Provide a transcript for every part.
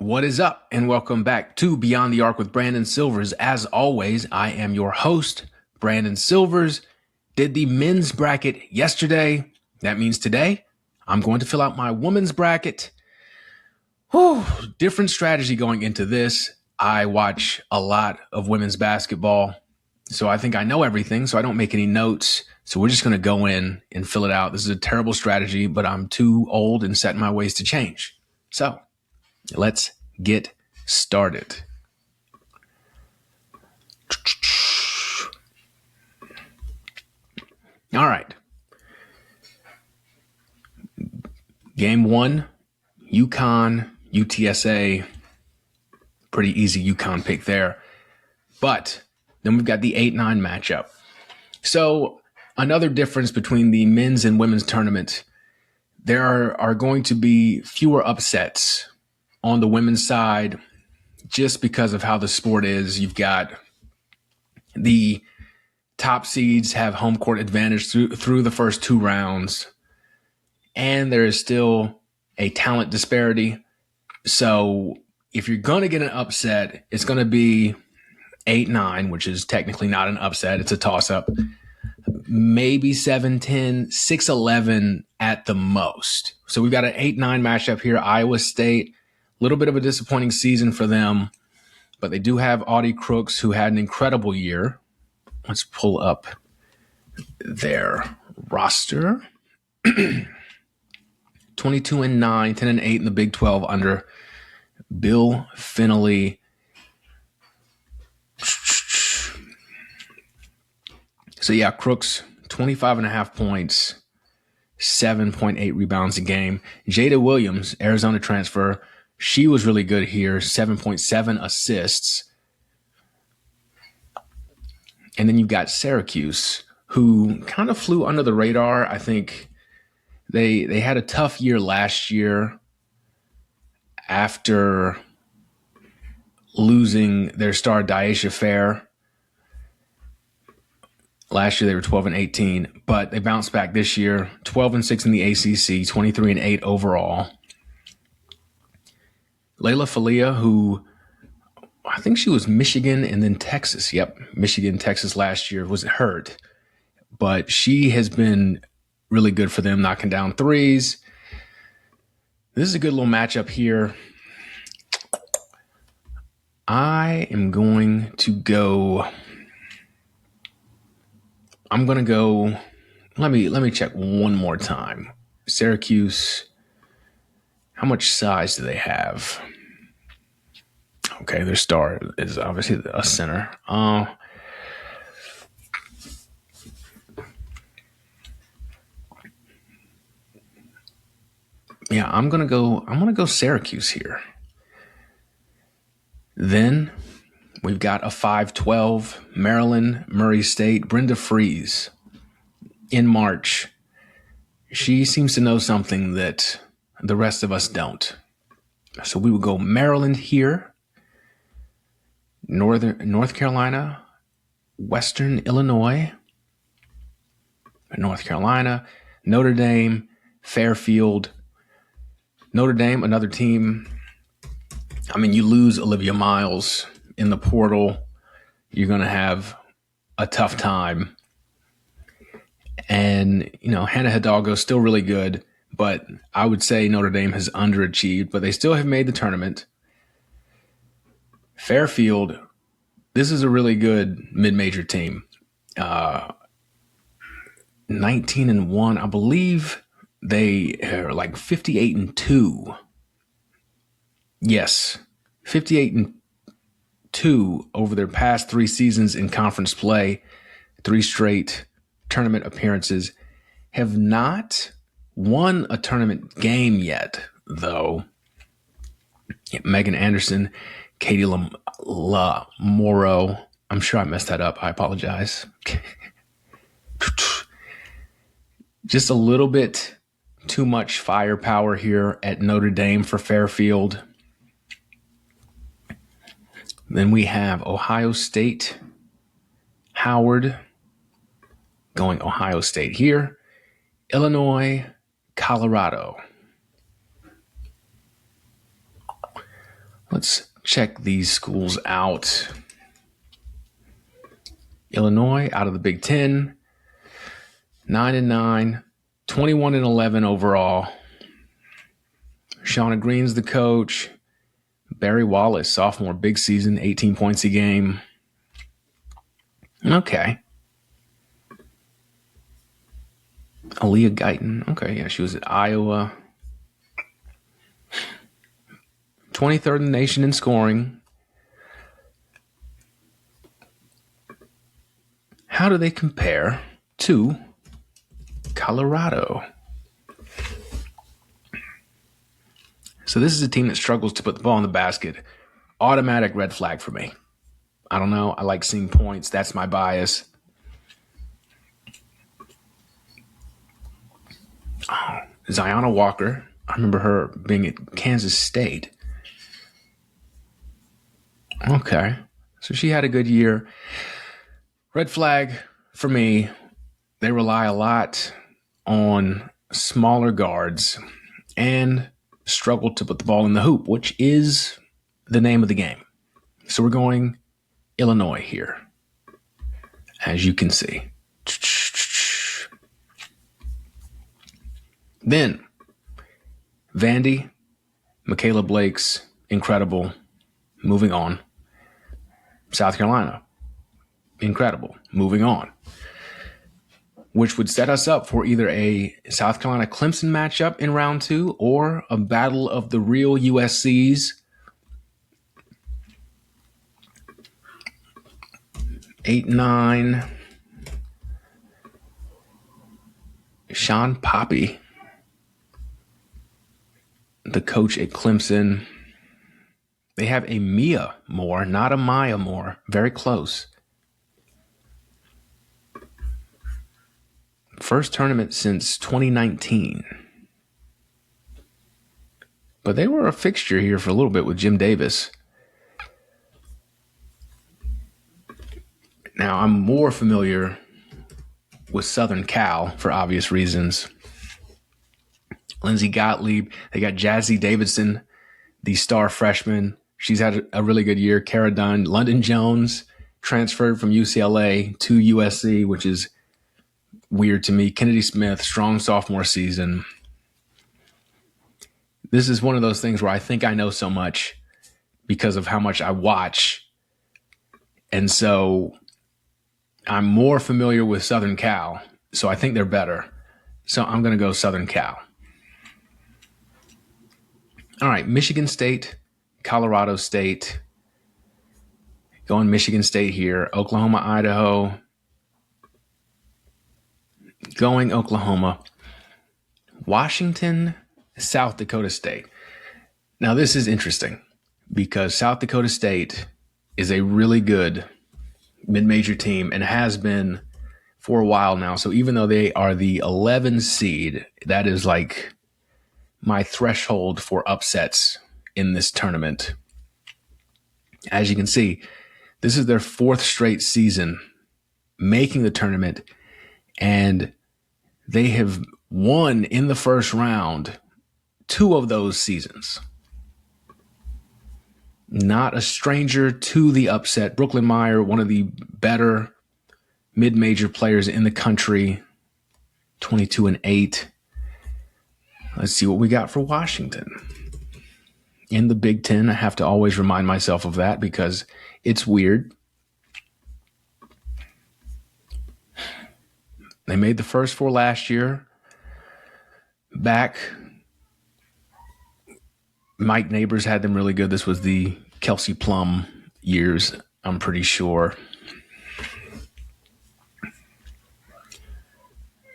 What is up, and welcome back to Beyond the Arc with Brandon Silvers. As always, I am your host, Brandon Silvers. Did the men's bracket yesterday. That means today, I'm going to fill out my women's bracket. Whew, different strategy going into this. I watch a lot of women's basketball, so I think I know everything, so I don't make any notes. So we're just going to go in and fill it out. This is a terrible strategy, but I'm too old and set in my ways to change. So let's get started. All right. Game 1, UConn, UTSA. Pretty easy UConn pick there. But then we've got the 8-9 matchup. So another difference between the men's and women's tournament, there are going to be fewer upsets on the women's side just because of how the sport is. You've got the top seeds have home court advantage through the first two rounds, and there is still a talent disparity. So if you're going to get an upset, it's going to be 8-9, which is technically not an upset. It's a toss-up. Maybe 7-10, 6-11 at the most. So we've got an 8-9 matchup here. Iowa State, a little bit of a disappointing season for them, but they do have Audie Crooks, who had an incredible year. Let's pull up their roster. 22-9, 10-8 in the Big 12 under Bill Finley. So yeah, Crooks, 25.5 points, 7.8 rebounds a game. Jada Williams, Arizona transfer, she was really good here, 7.7 assists. And then you've got Syracuse, who kind of flew under the radar. I think they had a tough year last year after losing their star Daisha Fair. Last year they were 12-18, but they bounced back this year, 12-6 in the ACC, 23-8 overall. Layla Falia, who I think she was Michigan and then Texas. Yep, Michigan, Texas last year, was hurt, but she has been really good for them, knocking down threes. This is a good little matchup here. I'm going to go. Let me check one more time. Syracuse, how much size do they have? Okay, their star is obviously a center. Yeah, I'm gonna go Syracuse here. Then we've got a 5-12 Maryland, Murray State, Brenda Freeze in March. She seems to know something that the rest of us don't. So we would go Maryland here, North Carolina, Western Illinois, North Carolina, Notre Dame, Fairfield. Notre Dame, another team. I mean, you lose Olivia Miles in the portal, you're going to have a tough time. And, Hannah Hidalgo is still really good, but I would say Notre Dame has underachieved, but they still have made the tournament. Fairfield, this is a really good mid-major team. 19-1, I believe they are like 58-2. Yes, 58-2 over their past 3 seasons in conference play, 3 straight tournament appearances. Have not won a tournament game yet, though. Megan Anderson, Katie Lamoro. I'm sure I messed that up. I apologize. Just a little bit too much firepower here at Notre Dame for Fairfield. Then we have Ohio State, Howard, going Ohio State here, Illinois, Colorado. let's check these schools out. Illinois out of the Big Ten, 9-9, 21-11 overall. Shauna Green's the coach. Barry Wallace, sophomore, big season, 18 points a game. Okay. Aaliyah Guyton. Okay, yeah, she was at Iowa. 23rd in the nation in scoring. How do they compare to Colorado? So this is a team that struggles to put the ball in the basket. Automatic red flag for me. I don't know. I like seeing points. That's my bias. Oh, Ziona Walker. I remember her being at Kansas State. Okay. So she had a good year. Red flag for me. They rely a lot on smaller guards and struggle to put the ball in the hoop, which is the name of the game. So we're going Illinois here, as you can see. Then, Vandy, Michaela Blake's incredible. Moving on. South Carolina, incredible. Moving on. Which would set us up for either a South Carolina-Clemson matchup in round 2 or a battle of the real USCs. 8-9. Sean Poppy, the coach at Clemson. They have a Mia Moore, not a Maya Moore. Very close. First tournament since 2019. But they were a fixture here for a little bit with Jim Davis. Now, I'm more familiar with Southern Cal for obvious reasons. Lindsey Gottlieb. They got Jazzy Davidson, the star freshman. She's had a really good year. Cara Dunn. London Jones transferred from UCLA to USC, which is weird to me. Kennedy Smith, strong sophomore season. This is one of those things where I think I know so much because of how much I watch. And so I'm more familiar with Southern Cal, so I think they're better. So I'm going to go Southern Cal. All right, Michigan State, Colorado State. Going Michigan State here. Oklahoma, Idaho. Going Oklahoma. Washington, South Dakota State. Now, this is interesting because South Dakota State is a really good mid-major team and has been for a while now. So even though they are the 11 seed, that is like my threshold for upsets in this tournament. As you can see, this is their 4th straight season making the tournament, and they have won in the first round 2 of those seasons. Not a stranger to the upset. Brooklyn Meyer, one of the better mid-major players in the country, 22-8. Let's see what we got for Washington. In the Big Ten, I have to always remind myself of that because it's weird. They made the first 4 last year. Back, Mike Neighbors had them really good. This was the Kelsey Plum years, I'm pretty sure.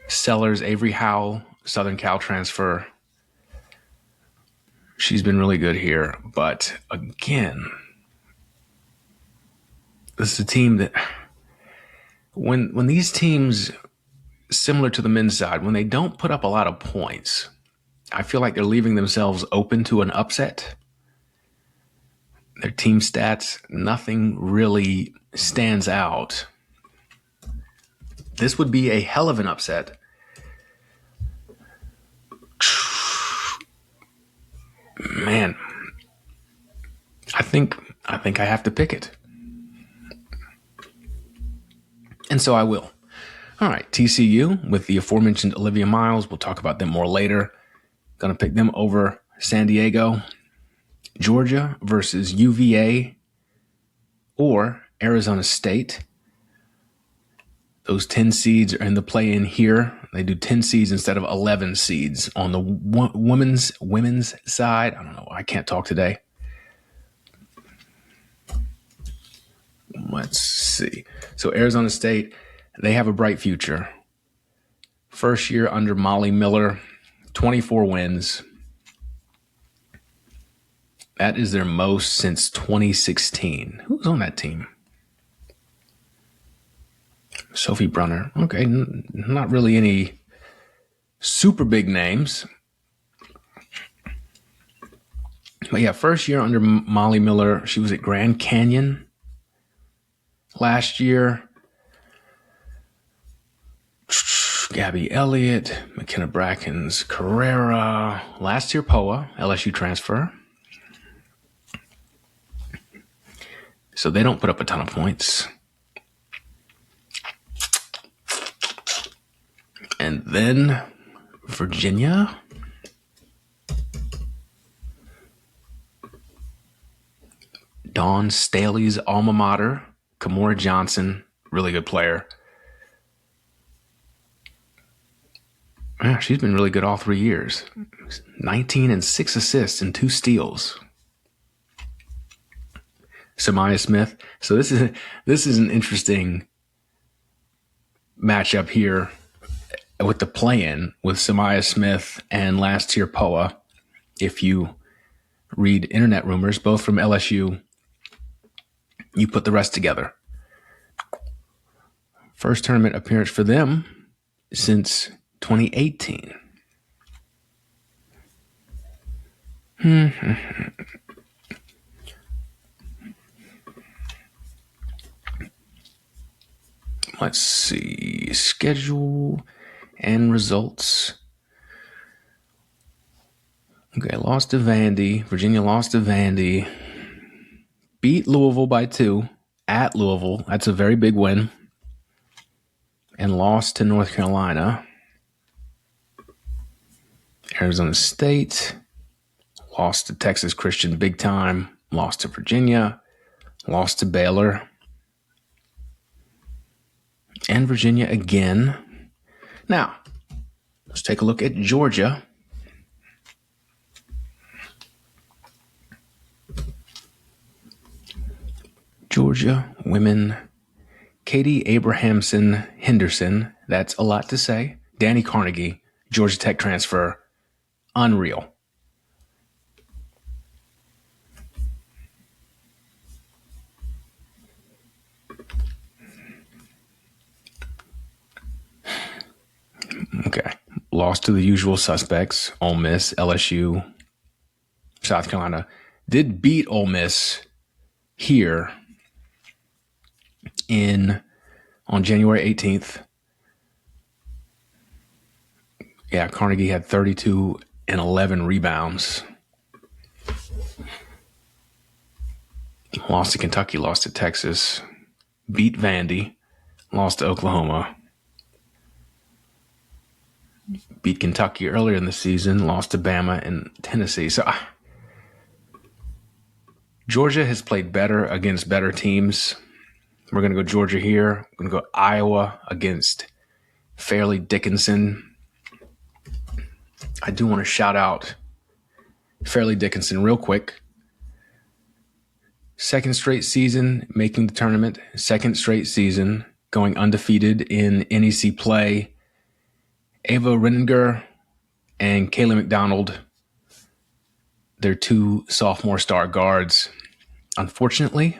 Sellers, Avery Howell, Southern Cal transfer. She's been really good here. But again, this is a team that when these teams, similar to the men's side, when they don't put up a lot of points, I feel like they're leaving themselves open to an upset. Their team stats, nothing really stands out. This would be a hell of an upset. Man, I think I have to pick it. And so I will. All right, TCU with the aforementioned Olivia Miles. We'll talk about them more later. Going to pick them over San Diego. Georgia versus UVA or Arizona State. Those 10 seeds are in the play-in here. They do 10 seeds instead of 11 seeds on the women's side. I don't know. I can't talk today. Let's see. So Arizona State, they have a bright future. First year under Molly Miller, 24 wins. That is their most since 2016. Who's on that team? Sophie Brunner. Okay, not really any super big names. But yeah, first year under Molly Miller, she was at Grand Canyon last year. Gabby Elliott, McKenna Brackens, Carrera. Last year, Poa, LSU transfer. So they don't put up a ton of points. And then Virginia. Dawn Staley's alma mater, Kamora Johnson, really good player. Yeah, she's been really good all 3 years. 19 and 6 assists and 2 steals. Samaya Smith. So this is an interesting matchup here with the play-in with Samaya Smith and last year Poa. If you read internet rumors, both from LSU, you put the rest together. First tournament appearance for them since 2018. Let's see. Schedule and results. Okay, lost to Vandy. Virginia lost to Vandy. Beat Louisville by 2 at Louisville. That's a very big win. And lost to North Carolina. Arizona State. Lost to Texas Christian big time. Lost to Virginia. Lost to Baylor. And Virginia again. Now, let's take a look at Georgia. Georgia women. Katie Abrahamson Henderson. That's a lot to say. Danny Carnegie, Georgia Tech transfer. Unreal. Okay. Lost to the usual suspects. Ole Miss, LSU, South Carolina. Did beat Ole Miss here on January 18th. Yeah, Carnegie had 32 and 11 rebounds. Lost to Kentucky, lost to Texas. Beat Vandy, lost to Oklahoma. Beat Kentucky earlier in the season, lost to Bama and Tennessee. So Georgia has played better against better teams. We're going to go Georgia here. We're going to go Iowa against Fairleigh Dickinson. I do want to shout out Fairleigh Dickinson real quick. Second straight season making the tournament. Second straight season going undefeated in NEC play. Ava Renninger and Kayla McDonald, they're 2 sophomore star guards. Unfortunately,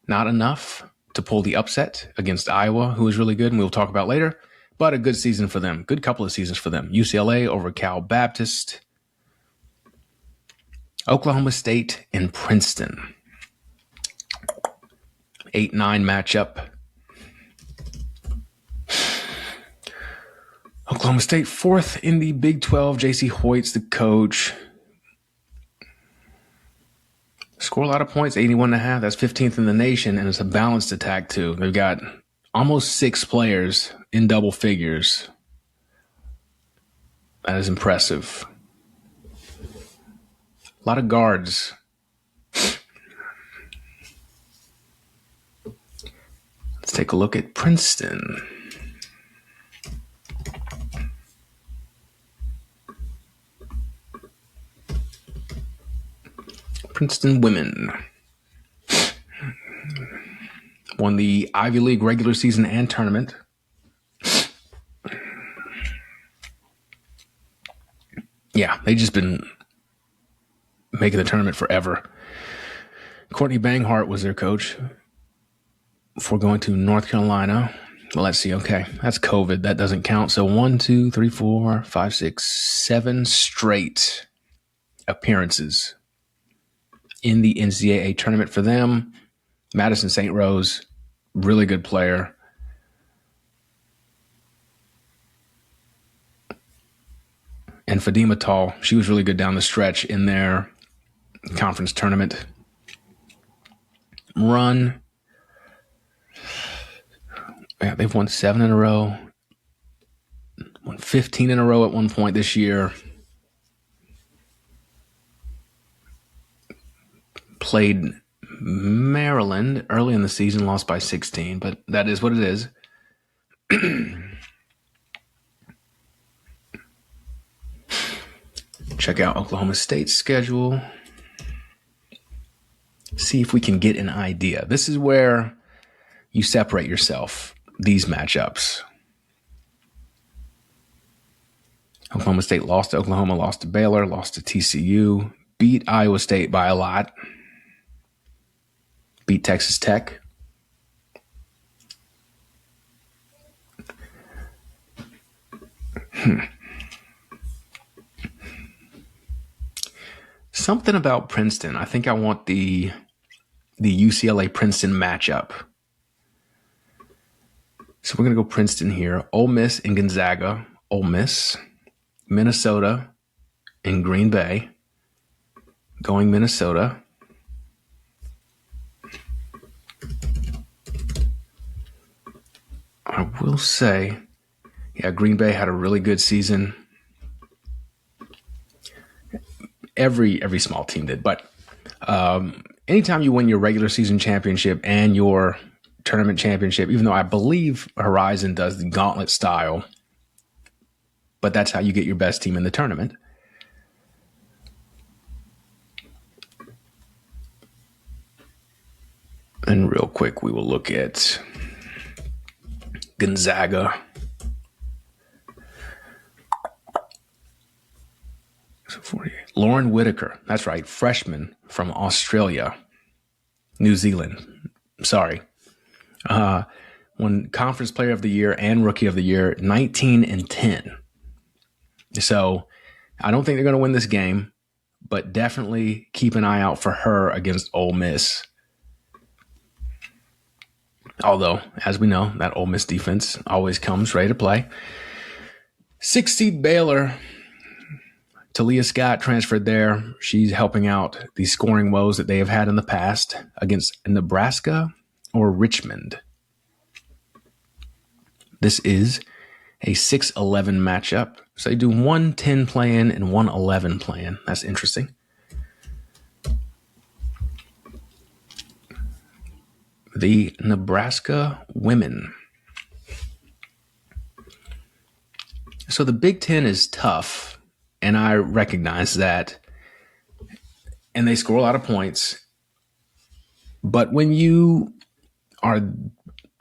not enough to pull the upset against Iowa, who is really good, and we'll talk about later, but a good season for them. Good couple of seasons for them. UCLA over Cal Baptist. Oklahoma State and Princeton. 8-9 matchup. Oklahoma State 4th in the Big 12. J.C. Hoyt's the coach. Score a lot of points, 81.5. That's 15th in the nation, and it's a balanced attack, too. They've got almost 6 players in double figures. That is impressive. A lot of guards. Let's take a look at Princeton. Princeton women won the Ivy League regular season and tournament. Yeah, they've just been making the tournament forever. Courtney Banghart was their coach before going to North Carolina. Well, let's see. Okay, that's COVID. That doesn't count. So 1, 2, 3, 4, 5, 6, 7 straight appearances in the NCAA tournament for them. Madison St. Rose, really good player. And Fatima Tall, she was really good down the stretch in their conference tournament run. Yeah, they've won 7 in a row. Won 15 in a row at one point this year. Played Maryland early in the season, lost by 16, but that is what it is. Check out Oklahoma State's schedule. See if we can get an idea. This is where you separate yourself, these matchups. Oklahoma State lost to Oklahoma, lost to Baylor, lost to TCU, beat Iowa State by a lot. Beat Texas Tech. Something about Princeton. I think I want the UCLA Princeton matchup. So we're going to go Princeton here. Ole Miss and Gonzaga. Ole Miss. Minnesota and Green Bay. Going Minnesota. I will say, yeah, Green Bay had a really good season. Every small team did, but anytime you win your regular season championship and your tournament championship, even though I believe Horizon does the gauntlet style, but that's how you get your best team in the tournament. And real quick, we will look at Gonzaga. So 48. Lauren Whitaker, that's right, freshman from Australia, New Zealand. Sorry. Won Conference Player of the Year and Rookie of the Year, 19 and 10. So I don't think they're going to win this game, but definitely keep an eye out for her against Ole Miss. Although, as we know, that Ole Miss defense always comes ready to play. 6th seed Baylor. Talia Scott transferred there. She's helping out the scoring woes that they have had in the past against Nebraska or Richmond. This is a 6-11 matchup. So they do 1-10 play-in and 1-11 play-in. That's interesting. The Nebraska women. So the Big Ten is tough, and I recognize that. And they score a lot of points. But when you are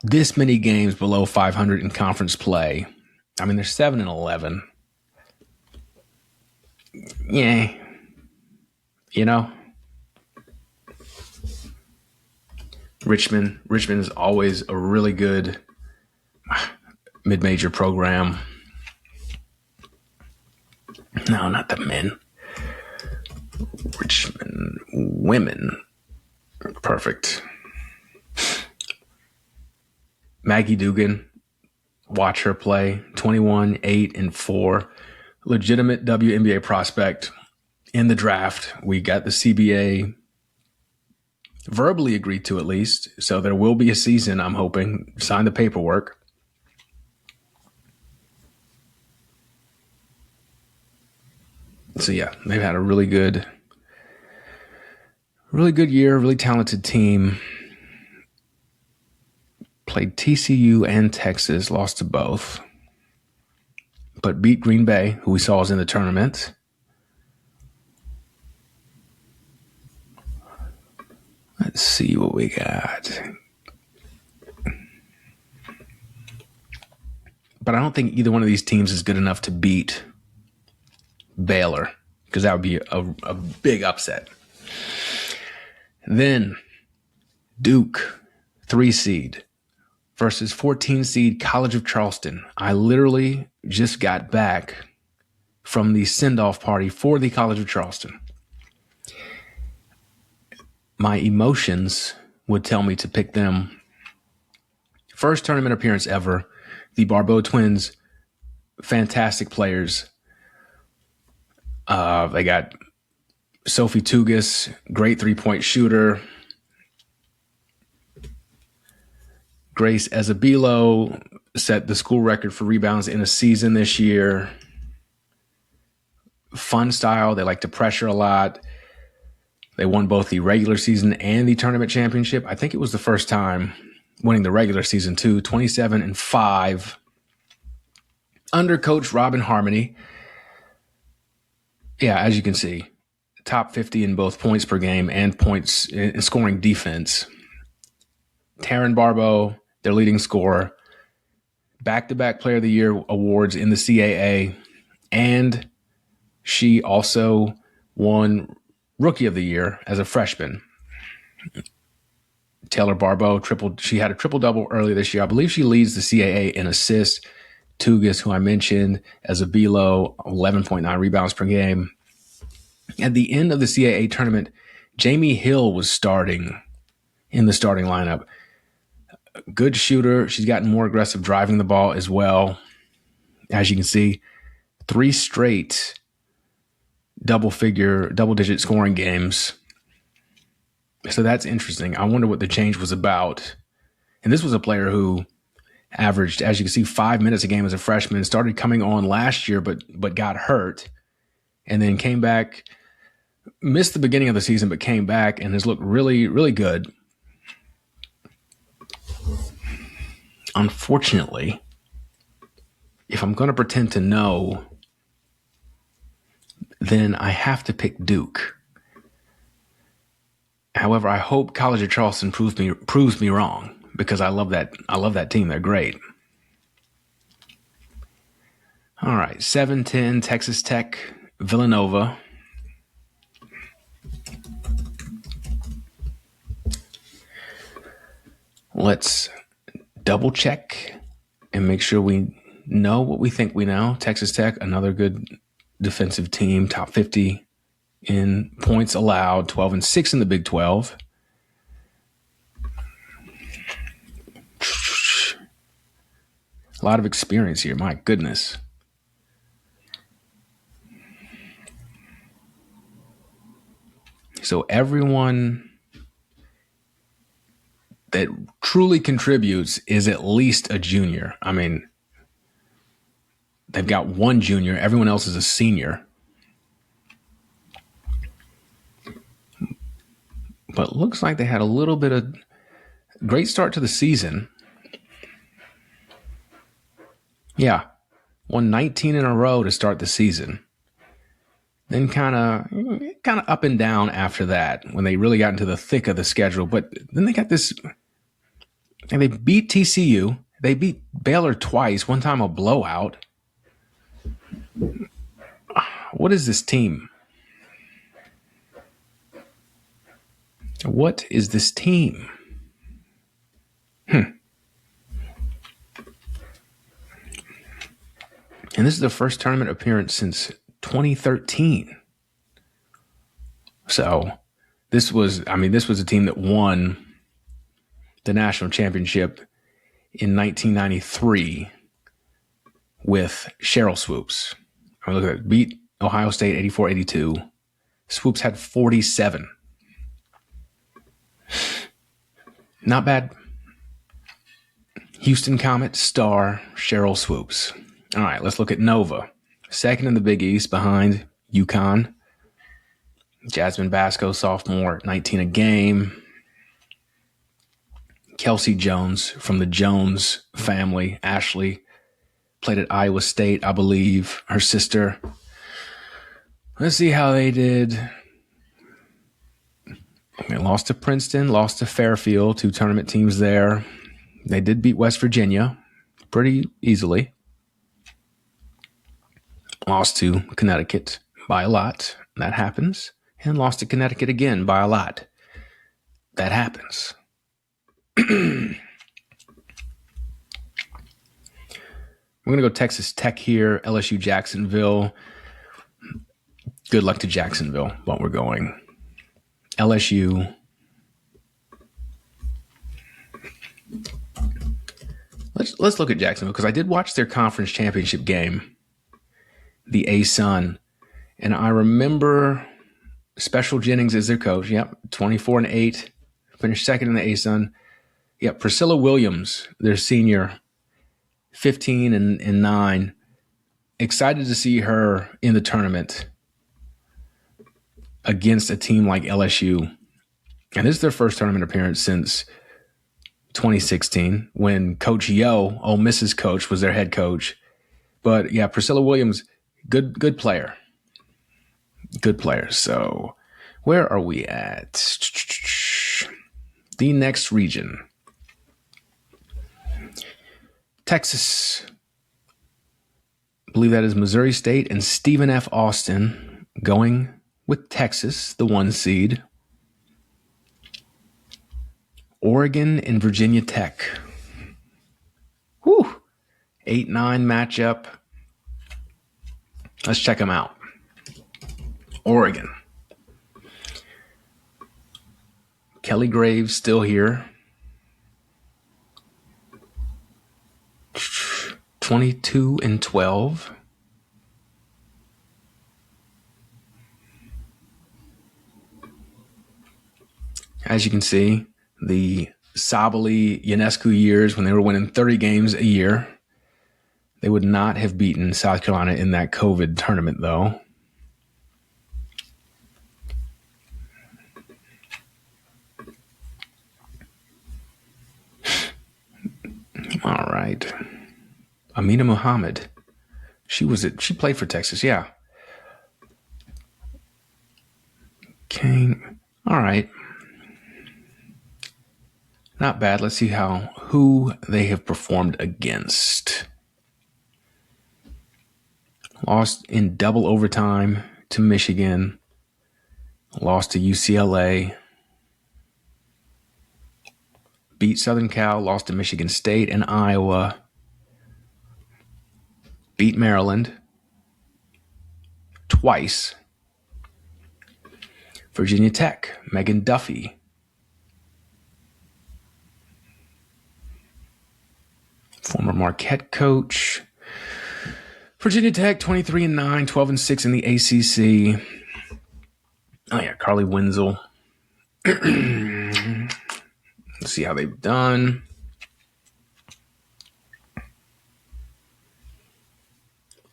this many games below 500 in conference play, I mean, they're 7-11. Yeah. You know? Richmond is always a really good mid-major program. No, not the men. Richmond women. Perfect. Maggie Dugan, watch her play. 21, 8, and 4. Legitimate WNBA prospect in the draft. We got the CBA verbally agreed to at least. So there will be a season, I'm hoping. Sign the paperwork. So yeah, they've had a really good year, really talented team. Played TCU and Texas, lost to both, but beat Green Bay, who we saw was in the tournament. Let's see what we got. But I don't think either one of these teams is good enough to beat Baylor, because that would be a big upset. Then Duke, 3 seed, versus 14 seed College of Charleston. I literally just got back from the send-off party for the College of Charleston. My emotions would tell me to pick them. First tournament appearance ever. The Barbeau twins, fantastic players. They got Sophie Tugas, great 3-point shooter. Grace Ezebilo set the school record for rebounds in a season this year. Fun style. They like to pressure a lot. They won both the regular season and the tournament championship. I think it was the first time winning the regular season too. 27-5 under Coach Robin Harmony. Yeah, as you can see, top 50 in both points per game and points in scoring defense. Taryn Barbeau, their leading scorer, back-to-back Player of the Year awards in the CAA, and she also won Rookie of the Year as a freshman. Taylor Barbeau she had a triple-double earlier this year. I believe she leads the CAA in assists. Tugas, who I mentioned, as a below 11.9 rebounds per game. At the end of the CAA tournament, Jamie Hill was starting in the starting lineup. Good shooter. She's gotten more aggressive driving the ball as well. As you can see, 3 straight double-digit scoring games. So that's interesting. I wonder what the change was about. And this was a player who averaged, as you can see, 5 minutes a game as a freshman, started coming on last year, but got hurt, and then came back, missed the beginning of the season, but came back and has looked really, really good. Unfortunately, if I'm going to pretend to know, then I have to pick Duke. However, I hope College of Charleston proves me wrong, because I love that team. They're great. All right, 7-10 Texas Tech, Villanova. Let's double check and make sure we know what we think we know. Texas Tech, another good defensive team, top 50 in points allowed, 12-6 in the Big 12. A lot of experience here, my goodness. So everyone that truly contributes is at least a junior. I mean, they've got one junior. Everyone else is a senior. But looks like they had a little bit of great start to the season. Yeah, won 19 in a row to start the season. Then kind of up and down after that when they really got into the thick of the schedule. But then they got this, and they beat TCU. They beat Baylor twice, one time a blowout. What is this team? What is this team? And this is the first tournament appearance since 2013. So this was a team that won the national championship in 1993 with Cheryl Swoops. I mean, look at that. Beat Ohio State 84-82. Swoops had 47. Not bad. Houston Comet star Cheryl Swoops. All right, let's look at Nova. Second in the Big East behind UConn. Jasmine Basco, sophomore, 19 a game. Kelsey Jones from the Jones family. Ashley played at Iowa State, I believe. Her sister. Let's see how they did. They lost to Princeton, lost to Fairfield, 2 tournament teams there. They did beat West Virginia pretty easily. Lost to Connecticut by a lot. That happens. And lost to Connecticut again by a lot. That happens. We're going to go Texas Tech here, LSU Jacksonville. Good luck to Jacksonville, but we're going LSU. Let's look at Jacksonville because I did watch their conference championship game, the ASUN, and I remember Special Jennings is their coach. Yep, 24-8, finished second in the ASUN. Yep, Priscilla Williams, their senior, 15-9. Excited to see her in the tournament against a team like LSU. And this is their first tournament appearance since 2016 when Coach Yo, Ole Miss's coach, was their head coach. But yeah, Priscilla Williams, good player. Good player. So where are we at? The next region. Texas. I believe that is Missouri State and Stephen F. Austin going with Texas, the 1 seed. Oregon and Virginia Tech. 8-9 matchup. Let's check them out. Oregon. Kelly Graves still here. 22-12. As you can see, the Sabally Ionescu years when they were winning 30 games a year, they would not have beaten South Carolina in that COVID tournament, though. All right. Amina Muhammad. She played for Texas, yeah. Kane. All right. Not bad. Let's see who they have performed against. Lost in double overtime to Michigan. Lost to UCLA. Beat Southern Cal. Lost to Michigan State and Iowa. Beat Maryland twice. Virginia Tech, Megan Duffy. Former Marquette coach. Virginia Tech, 23-9, 12-6 in the ACC. Oh, yeah, Carly Wenzel. Let's see how they've done.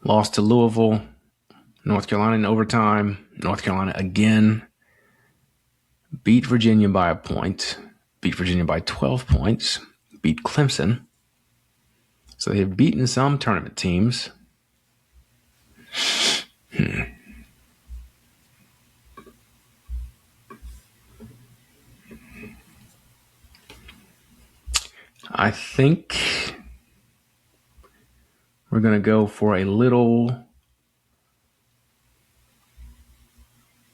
Lost to Louisville, North Carolina in overtime. North Carolina again. Beat Virginia by a point. Beat Virginia by 12 points. Beat Clemson. So they've beaten some tournament teams. I think we're going to go for a little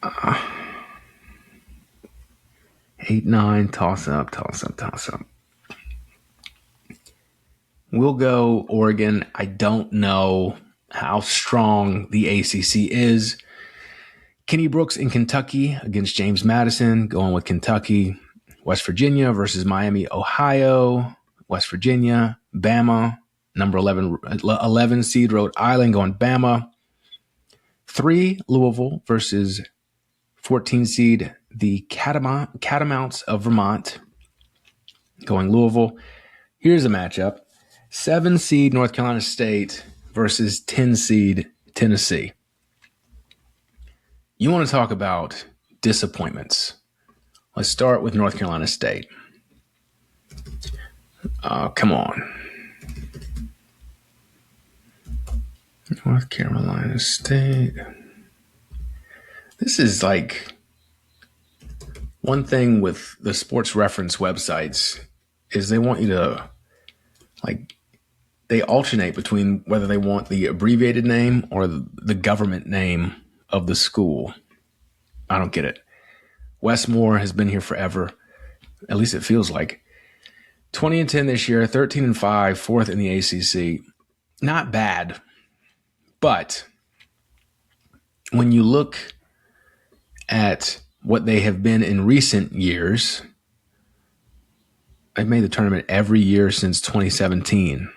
8-9 toss up. We'll go Oregon. I don't know how strong the ACC is. Kenny Brooks in Kentucky against James Madison, going with Kentucky. West Virginia versus Miami, Ohio. West Virginia, Bama, number 11 seed Rhode Island, going Bama. 3, Louisville versus 14 seed, the Catamounts of Vermont. going Louisville. Here's a matchup. 7 seed North Carolina State versus 10 seed Tennessee. You want to talk about disappointments. Let's start with North Carolina State. Come on. North Carolina State. This is like one thing with the sports reference websites is they want you to they alternate between whether they want the abbreviated name or the government name of the school. I don't get it. Westmore has been here forever. At least it feels like. 20-10 this year, 13-5, fourth in the ACC. Not bad. But when you look at what they have been in recent years, they've made the tournament every year since 2017.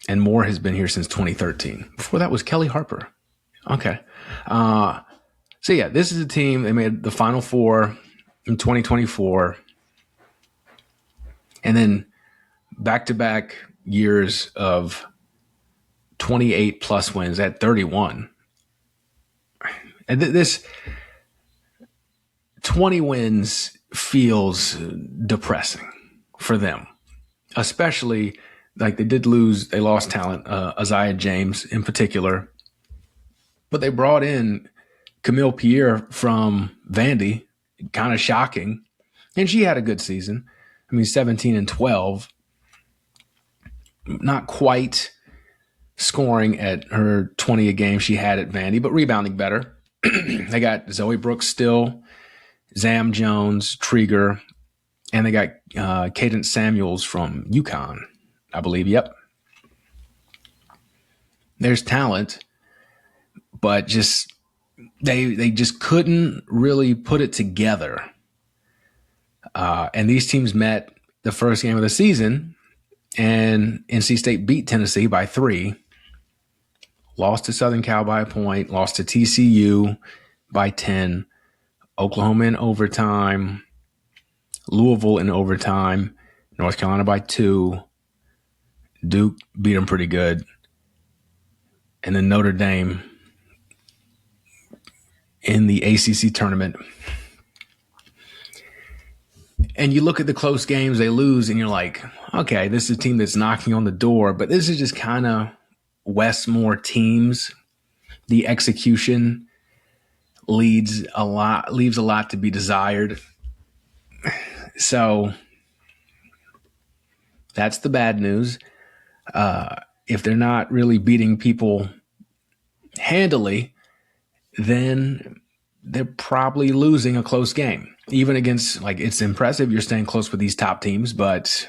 And Moore has been here since 2013. Before that was Kelly Harper. Okay. So yeah, this is a team. They made the Final Four in 2024. And then back-to-back years of 28 plus wins at 31. And this 20 wins feels depressing for them, especially like they lost talent, Isaiah James in particular, but they brought in Camille Pierre from Vandy, kind of shocking. And she had a good season. 17-12, not quite scoring at her 20 a game she had at Vandy, but rebounding better. They got Zoe Brooks still, Zam Jones, Trieger, and they got Cadence Samuels from UConn, I believe. Yep. There's talent, but just they just couldn't really put it together. And these teams met the first game of the season, and NC State beat Tennessee by 3. Lost to Southern Cal by a point, lost to TCU by 10, Oklahoma in overtime, Louisville in overtime, North Carolina by 2, Duke beat them pretty good, and then Notre Dame in the ACC tournament. And you look at the close games they lose, and you're like, okay, this is a team that's knocking on the door, but this is just kind of Westmore teams. The execution leaves a lot to be desired. So that's the bad news. If they're not really beating people handily, then they're probably losing a close game. Even against, it's impressive you're staying close with these top teams, but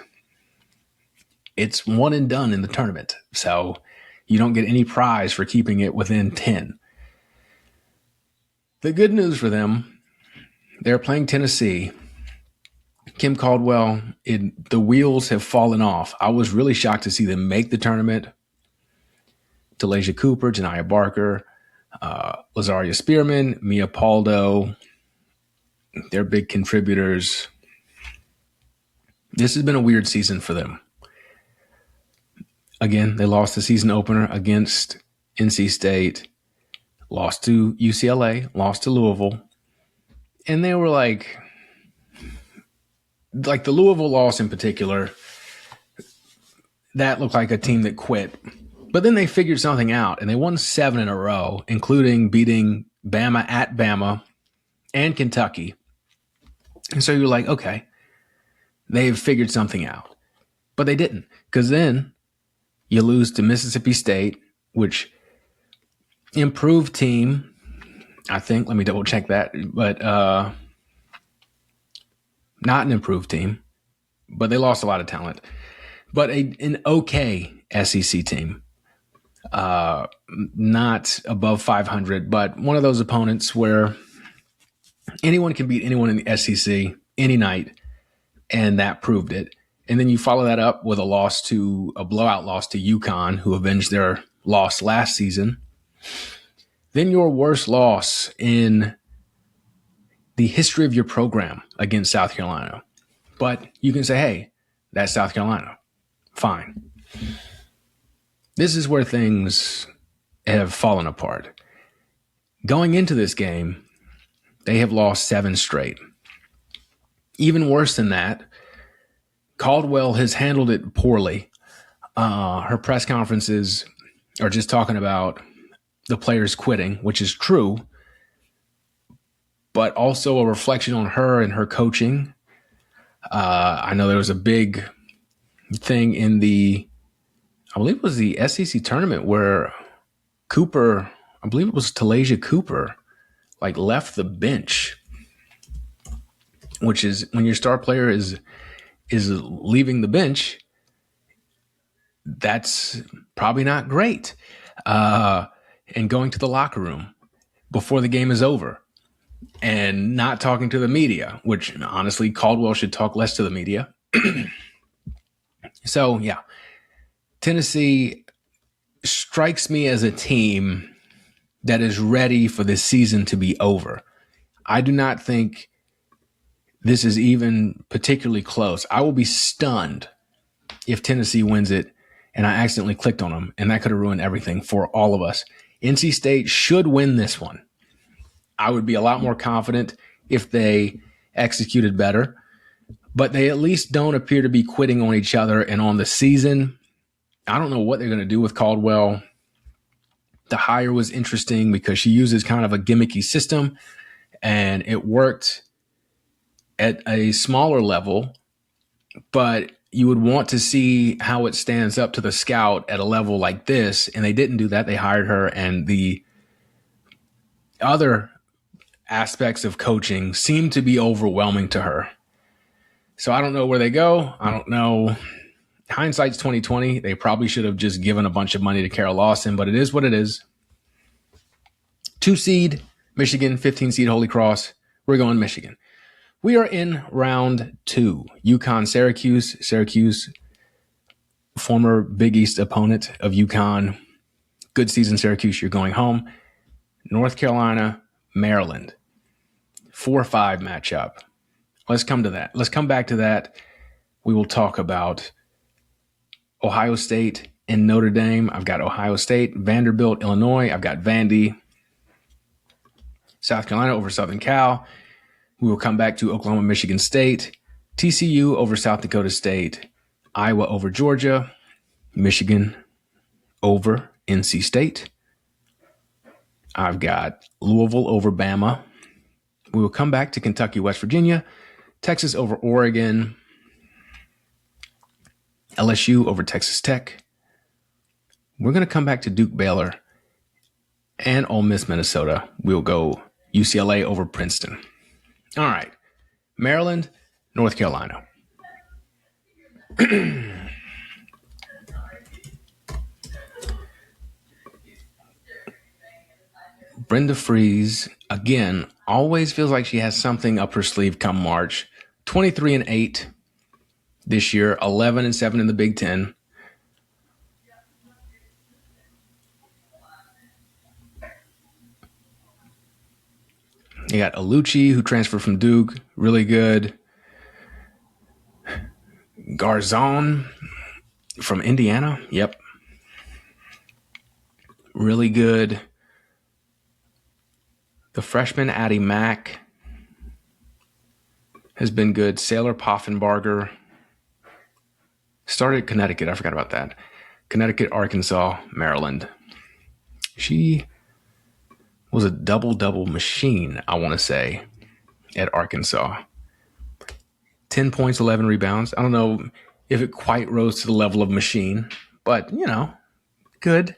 it's one and done in the tournament. So you don't get any prize for keeping it within 10. The good news for them, they're playing Tennessee. Kim Caldwell, the wheels have fallen off. I was really shocked to see them make the tournament. Talasia Cooper, Janiyah Barker, Lazaria Spearman, Mia Paldo, they're big contributors. This has been a weird season for them. Again, they lost the season opener against NC State, lost to UCLA, lost to Louisville. And they were like the Louisville loss in particular, that looked like a team that quit. But then they figured something out, and they won 7 in a row, including beating Bama at Bama and Kentucky. And so you're like, okay, they've figured something out. But they didn't, because then you lose to Mississippi State, which improved team, I think. Let me double check that. But not an improved team, but they lost a lot of talent. But an okay SEC team. Not above 500, but one of those opponents where anyone can beat anyone in the SEC any night, and that proved it. And then you follow that up with a blowout loss to UConn, who avenged their loss last season. Then your worst loss in the history of your program against South Carolina. But you can say, hey, that's South Carolina. Fine. This is where things have fallen apart. Going into this game, they have lost 7 straight. Even worse than that, Caldwell has handled it poorly. Her press conferences are just talking about the players quitting, which is true, but also a reflection on her and her coaching. I know there was a big thing in I believe it was the SEC tournament where Cooper, I believe it was Talasia Cooper, left the bench, which is when your star player is leaving the bench, that's probably not great. And going to the locker room before the game is over and not talking to the media, which honestly Caldwell should talk less to the media. So, yeah, Tennessee strikes me as a team that is ready for this season to be over. I do not think this is even particularly close. I will be stunned if Tennessee wins it and I accidentally clicked on them, and that could have ruined everything for all of us. NC State should win this one. I would be a lot more confident if they executed better, but they at least don't appear to be quitting on each other and on the season. I don't know what they're going to do with Caldwell. The hire was interesting because she uses kind of a gimmicky system, and it worked at a smaller level, but you would want to see how it stands up to the scout at a level like this, and they didn't do that. They hired her, and the other aspects of coaching seem to be overwhelming to her. So I don't know where they go. I don't know. Hindsight's 2020. They probably should have just given a bunch of money to Carol Lawson, but it is what it is. 2 seed Michigan, 15 seed Holy Cross. We're going Michigan. We are in round 2. UConn, Syracuse. Syracuse, former Big East opponent of UConn. Good season, Syracuse. You're going home. North Carolina, Maryland. 4-5 matchup. Let's come to that. Let's come back to that. We will talk about Ohio State and Notre Dame. I've got Ohio State, Vanderbilt, Illinois. I've got Vandy. South Carolina over Southern Cal. We will come back to Oklahoma, Michigan State, TCU over South Dakota State, Iowa over Georgia, Michigan over NC State. I've got Louisville over Bama. We will come back to Kentucky, West Virginia, Texas over Oregon, LSU over Texas Tech. We're going to come back to Duke, Baylor, and Ole Miss, Minnesota. We'll go UCLA over Princeton. All right. Maryland, North Carolina. Brenda Freeze, again, always feels like she has something up her sleeve come March. 23-8 this year, 11-7 in the Big Ten. You got Alucci, who transferred from Duke, really good. Garzon from Indiana, yep, really good. The freshman Addie Mack has been good. Sailor Poffenbarger started at Connecticut. I forgot about that. Connecticut, Arkansas, Maryland. She was a double-double machine, I want to say, at Arkansas. 10 points, 11 rebounds. I don't know if it quite rose to the level of machine, but, good.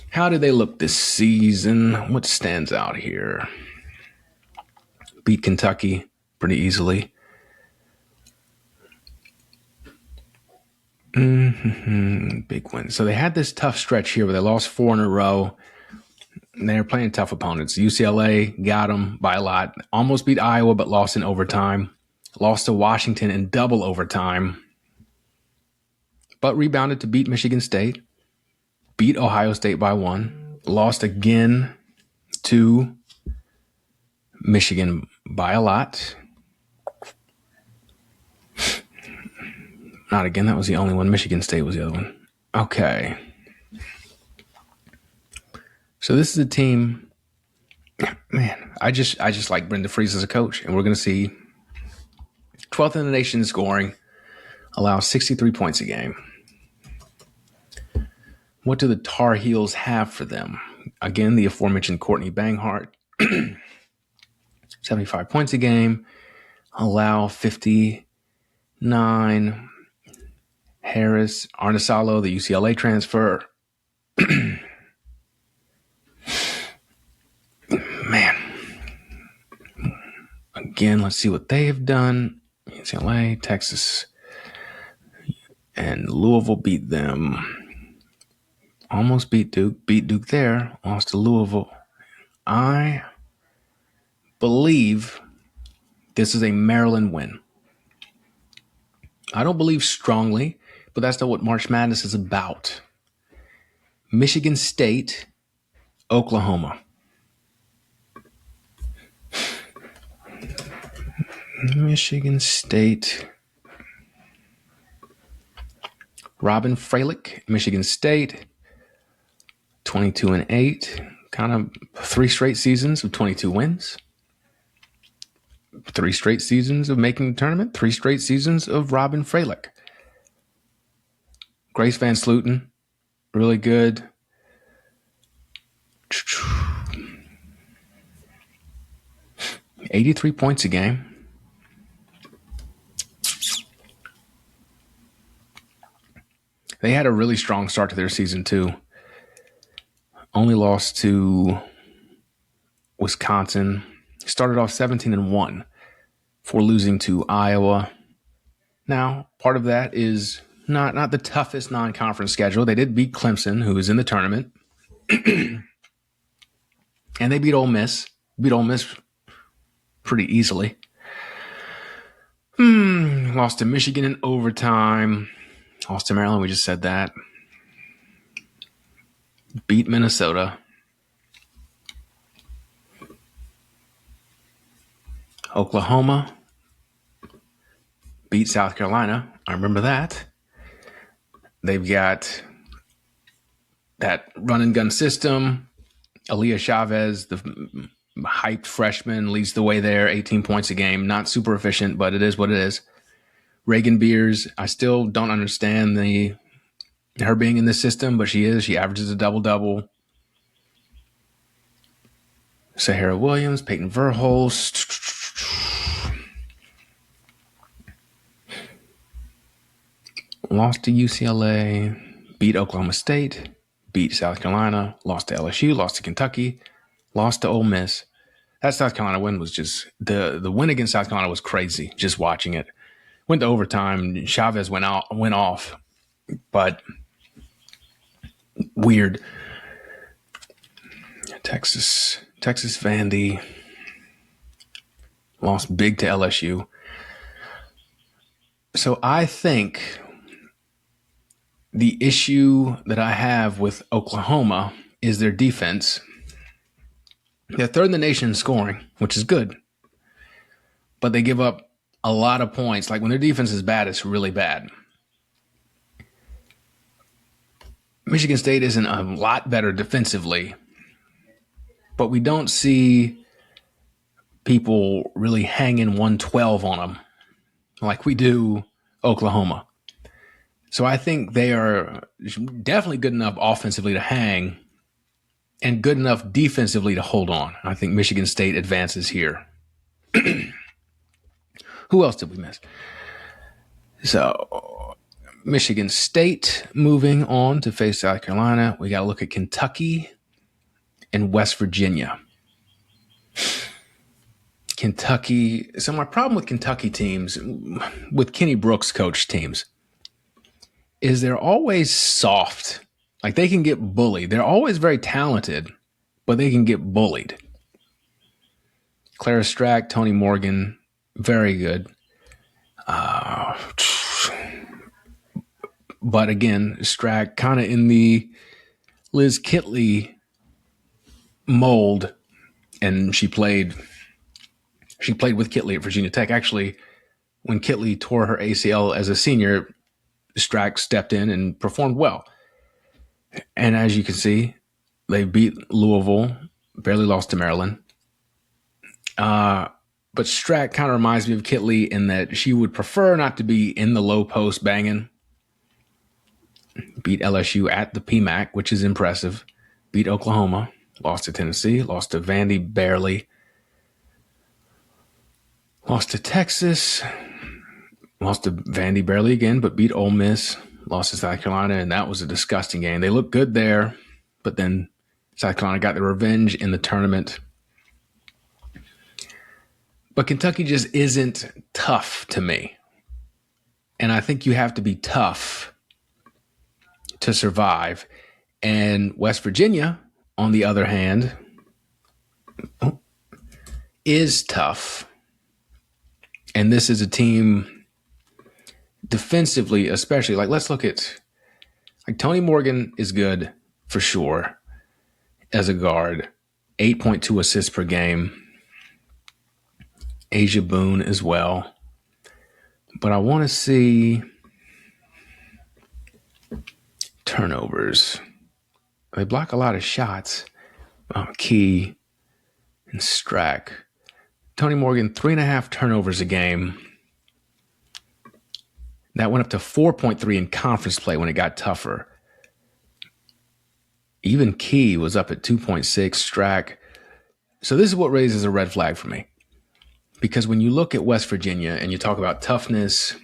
How did they look this season? What stands out here? Beat Kentucky pretty easily. Big win. So they had this tough stretch here where they lost 4 in a row. And they were playing tough opponents. UCLA got them by a lot. Almost beat Iowa, but lost in overtime. Lost to Washington in double overtime. But rebounded to beat Michigan State. Beat Ohio State by 1. Lost again to Michigan by a lot. Not again. That was the only one. Michigan State was the other one. Okay. So this is a team. Man, I just like Brenda Freese as a coach, and we're going to see 12th in the nation in scoring, allows 63 points a game. What do the Tar Heels have for them? Again, the aforementioned Courtney Banghart, 75 points a game, allow 59. Harris Arnesalo, the UCLA transfer. Man. Again, let's see what they have done. UCLA, Texas, and Louisville beat them. Almost beat Duke. Beat Duke there. Lost to Louisville. I believe this is a Maryland win. I don't believe strongly, but that's not what March Madness is about. Michigan State, Oklahoma. Michigan State. Robin Freilich, Michigan State, 22-8. Kind of 3 straight seasons of 22 wins. 3 straight seasons of making the tournament. 3 straight seasons of Robin Freilich. Grace Van Sluten, really good. $83 points a game. They had a really strong start to their season, too. Only lost to Wisconsin. Started off 17-1 for losing to Iowa. Now, part of that is not the toughest non-conference schedule. They did beat Clemson, who is in the tournament. And they beat Ole Miss. Beat Ole Miss pretty easily. Lost to Michigan in overtime. Lost to Maryland, we just said that. Beat Minnesota. Oklahoma. Beat South Carolina. I remember that. They've got that run and gun system. Aaliyah Chavez, the hyped freshman, leads the way there. 18 points a game. Not super efficient, but it is what it is. Reagan Beers, I still don't understand her being in this system, but she is. She averages a double-double. Sahara Williams, Peyton Verhulst. Lost to UCLA, beat Oklahoma State, beat South Carolina, lost to LSU, lost to Kentucky, lost to Ole Miss. That South Carolina win was just, the win against South Carolina was crazy, just watching it. Went to overtime, Chavez went off, but weird. Texas Vandy lost big to LSU. So I think the issue that I have with Oklahoma is their defense. They're third in the nation in scoring, which is good. But they give up a lot of points. Like when their defense is bad, it's really bad. Michigan State isn't a lot better defensively, but we don't see people really hanging 112 on them like we do Oklahoma. So I think they are definitely good enough offensively to hang and good enough defensively to hold on. I think Michigan State advances here. Who else did we miss? So Michigan State moving on to face South Carolina. We got to look at Kentucky and West Virginia. Kentucky. So my problem with Kentucky teams, with Kenny Brooks coach teams, is they're always soft. Like they can get bullied. They're always very talented, but they can get bullied. Clara Strack, Tony Morgan, very good. But again, Strack kind of in the Liz Kitley mold, and she played She played with Kitley at Virginia Tech. Actually, when Kitley tore her ACL as a senior, Strack stepped in and performed well. And as you can see, they beat Louisville, barely lost to Maryland. But Strack kind of reminds me of Kitley in that she would prefer not to be in the low post banging. Beat LSU at the PMAC, which is impressive. Beat Oklahoma, lost to Tennessee, lost to Vandy barely. Lost to Texas, lost to Vandy barely again, but beat Ole Miss, lost to South Carolina, and that was a disgusting game. They looked good there, but then South Carolina got their revenge in the tournament. But Kentucky just isn't tough to me. And I think you have to be tough to survive. And West Virginia, on the other hand, is tough. And this is a team defensively, especially. Like, let's look at, like, Tony Morgan is good for sure as a guard. 8.2 assists per game. Asia Boone as well. But I want to see turnovers. They block a lot of shots. Key and Strack. Tony Morgan, 3.5 turnovers a game. That went up to 4.3 in conference play when it got tougher. Even Key was up at 2.6, Strack. So this is what raises a red flag for me. Because when you look at West Virginia and you talk about toughness,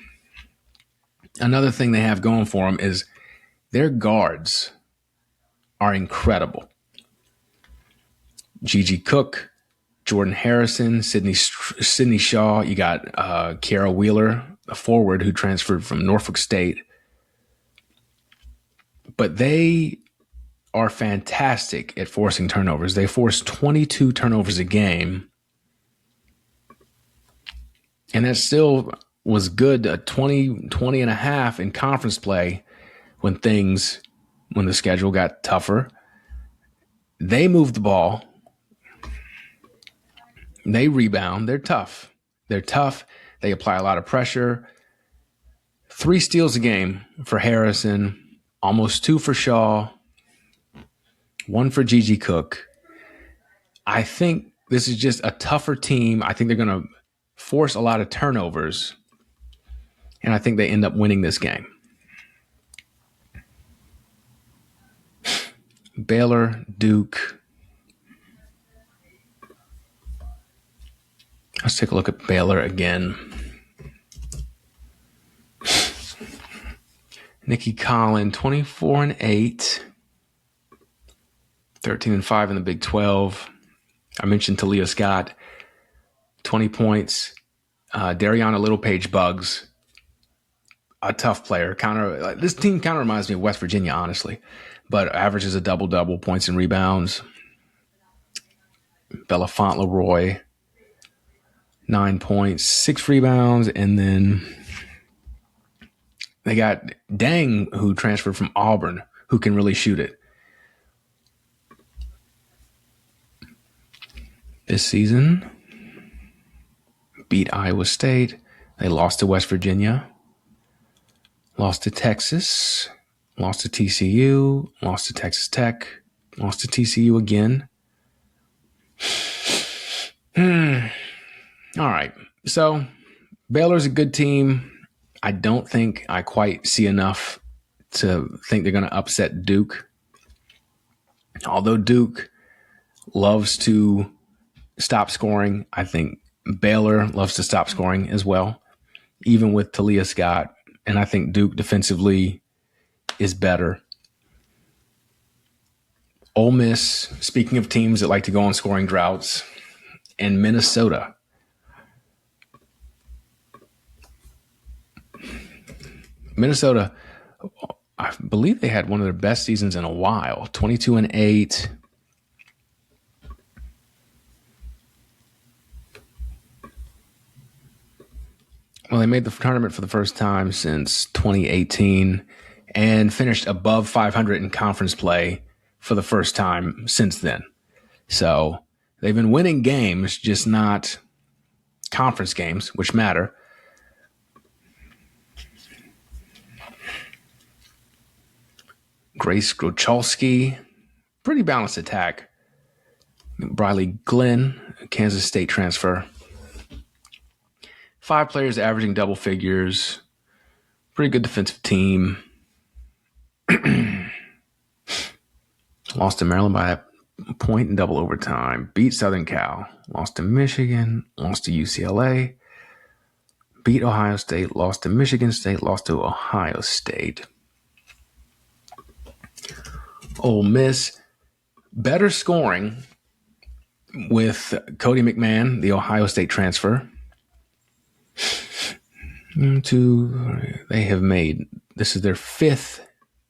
another thing they have going for them is their guards are incredible. Gigi Cook, Jordan Harrison, Sydney Shaw. You got Kiara Wheeler, a forward who transferred from Norfolk State. But they are fantastic at forcing turnovers. They force 22 turnovers a game. And that still was good, 20 and a half in conference play when the schedule got tougher. They move the ball. They rebound. They're tough. They apply a lot of pressure. 3 steals a game for Harrison, almost 2 for Shaw, 1 for Gigi Cook. I think this is just a tougher team. I think they're going to force a lot of turnovers, and I think they end up winning this game. Baylor, Duke. Let's take a look at Baylor again. Nikki Collin, 24-8, 13-5 in the Big 12. I mentioned Talia Scott, 20 points. Dariana Littlepage Bugs, a tough player. This team kind of reminds me of West Virginia, honestly, but averages a double-double, points and rebounds. Bella Fauntleroy, 9 points, 6 rebounds, and then they got Dang, who transferred from Auburn, who can really shoot it. This season, beat Iowa State. They lost to West Virginia, lost to Texas, lost to TCU, lost to Texas Tech, lost to TCU again. All right. So Baylor's a good team. I don't think I quite see enough to think they're going to upset Duke. Although Duke loves to stop scoring, I think Baylor loves to stop scoring as well, even with Talia Scott. And I think Duke defensively is better. Ole Miss, speaking of teams that like to go on scoring droughts, and Minnesota. Minnesota, I believe they had one of their best seasons in a while, 22-8. Well, they made the tournament for the first time since 2018 and finished above 500 in conference play for the first time since then. So they've been winning games, just not conference games, which matter. Grace Grocholski, pretty balanced attack. Briley Glenn, Kansas State transfer. 5 players averaging double figures. Pretty good defensive team. Lost to Maryland by a point in double overtime. Beat Southern Cal. Lost to Michigan. Lost to UCLA. Beat Ohio State. Lost to Michigan State. Lost to Ohio State. Ole Miss. Better scoring with Cody McMahon, the Ohio State transfer. They have made, this is their 5th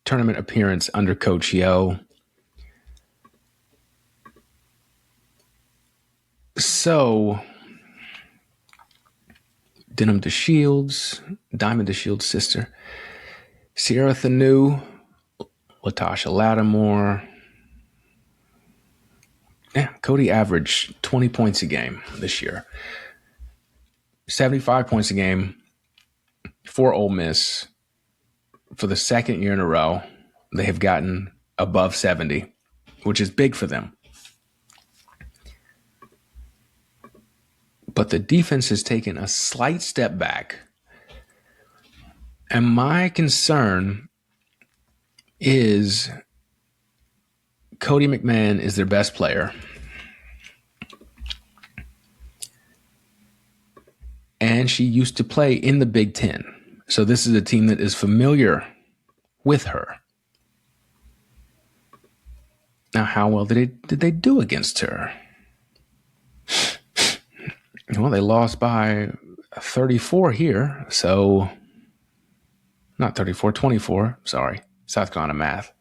tournament appearance under Coach Yo. So, Diamond DeShields' sister, Sierra Thanu, Latasha Lattimore. Yeah, Cody averaged 20 points a game this year. 75 points a game for Ole Miss. For the 2nd year in a row, they have gotten above 70, which is big for them. But the defense has taken a slight step back. And my concern is Cody McMahon is their best player. And she used to play in the Big Ten. So this is a team that is familiar with her. Now, how well did they do against her? Well, they lost by 34 here. So, not 34, 24. Sorry. South Carolina math.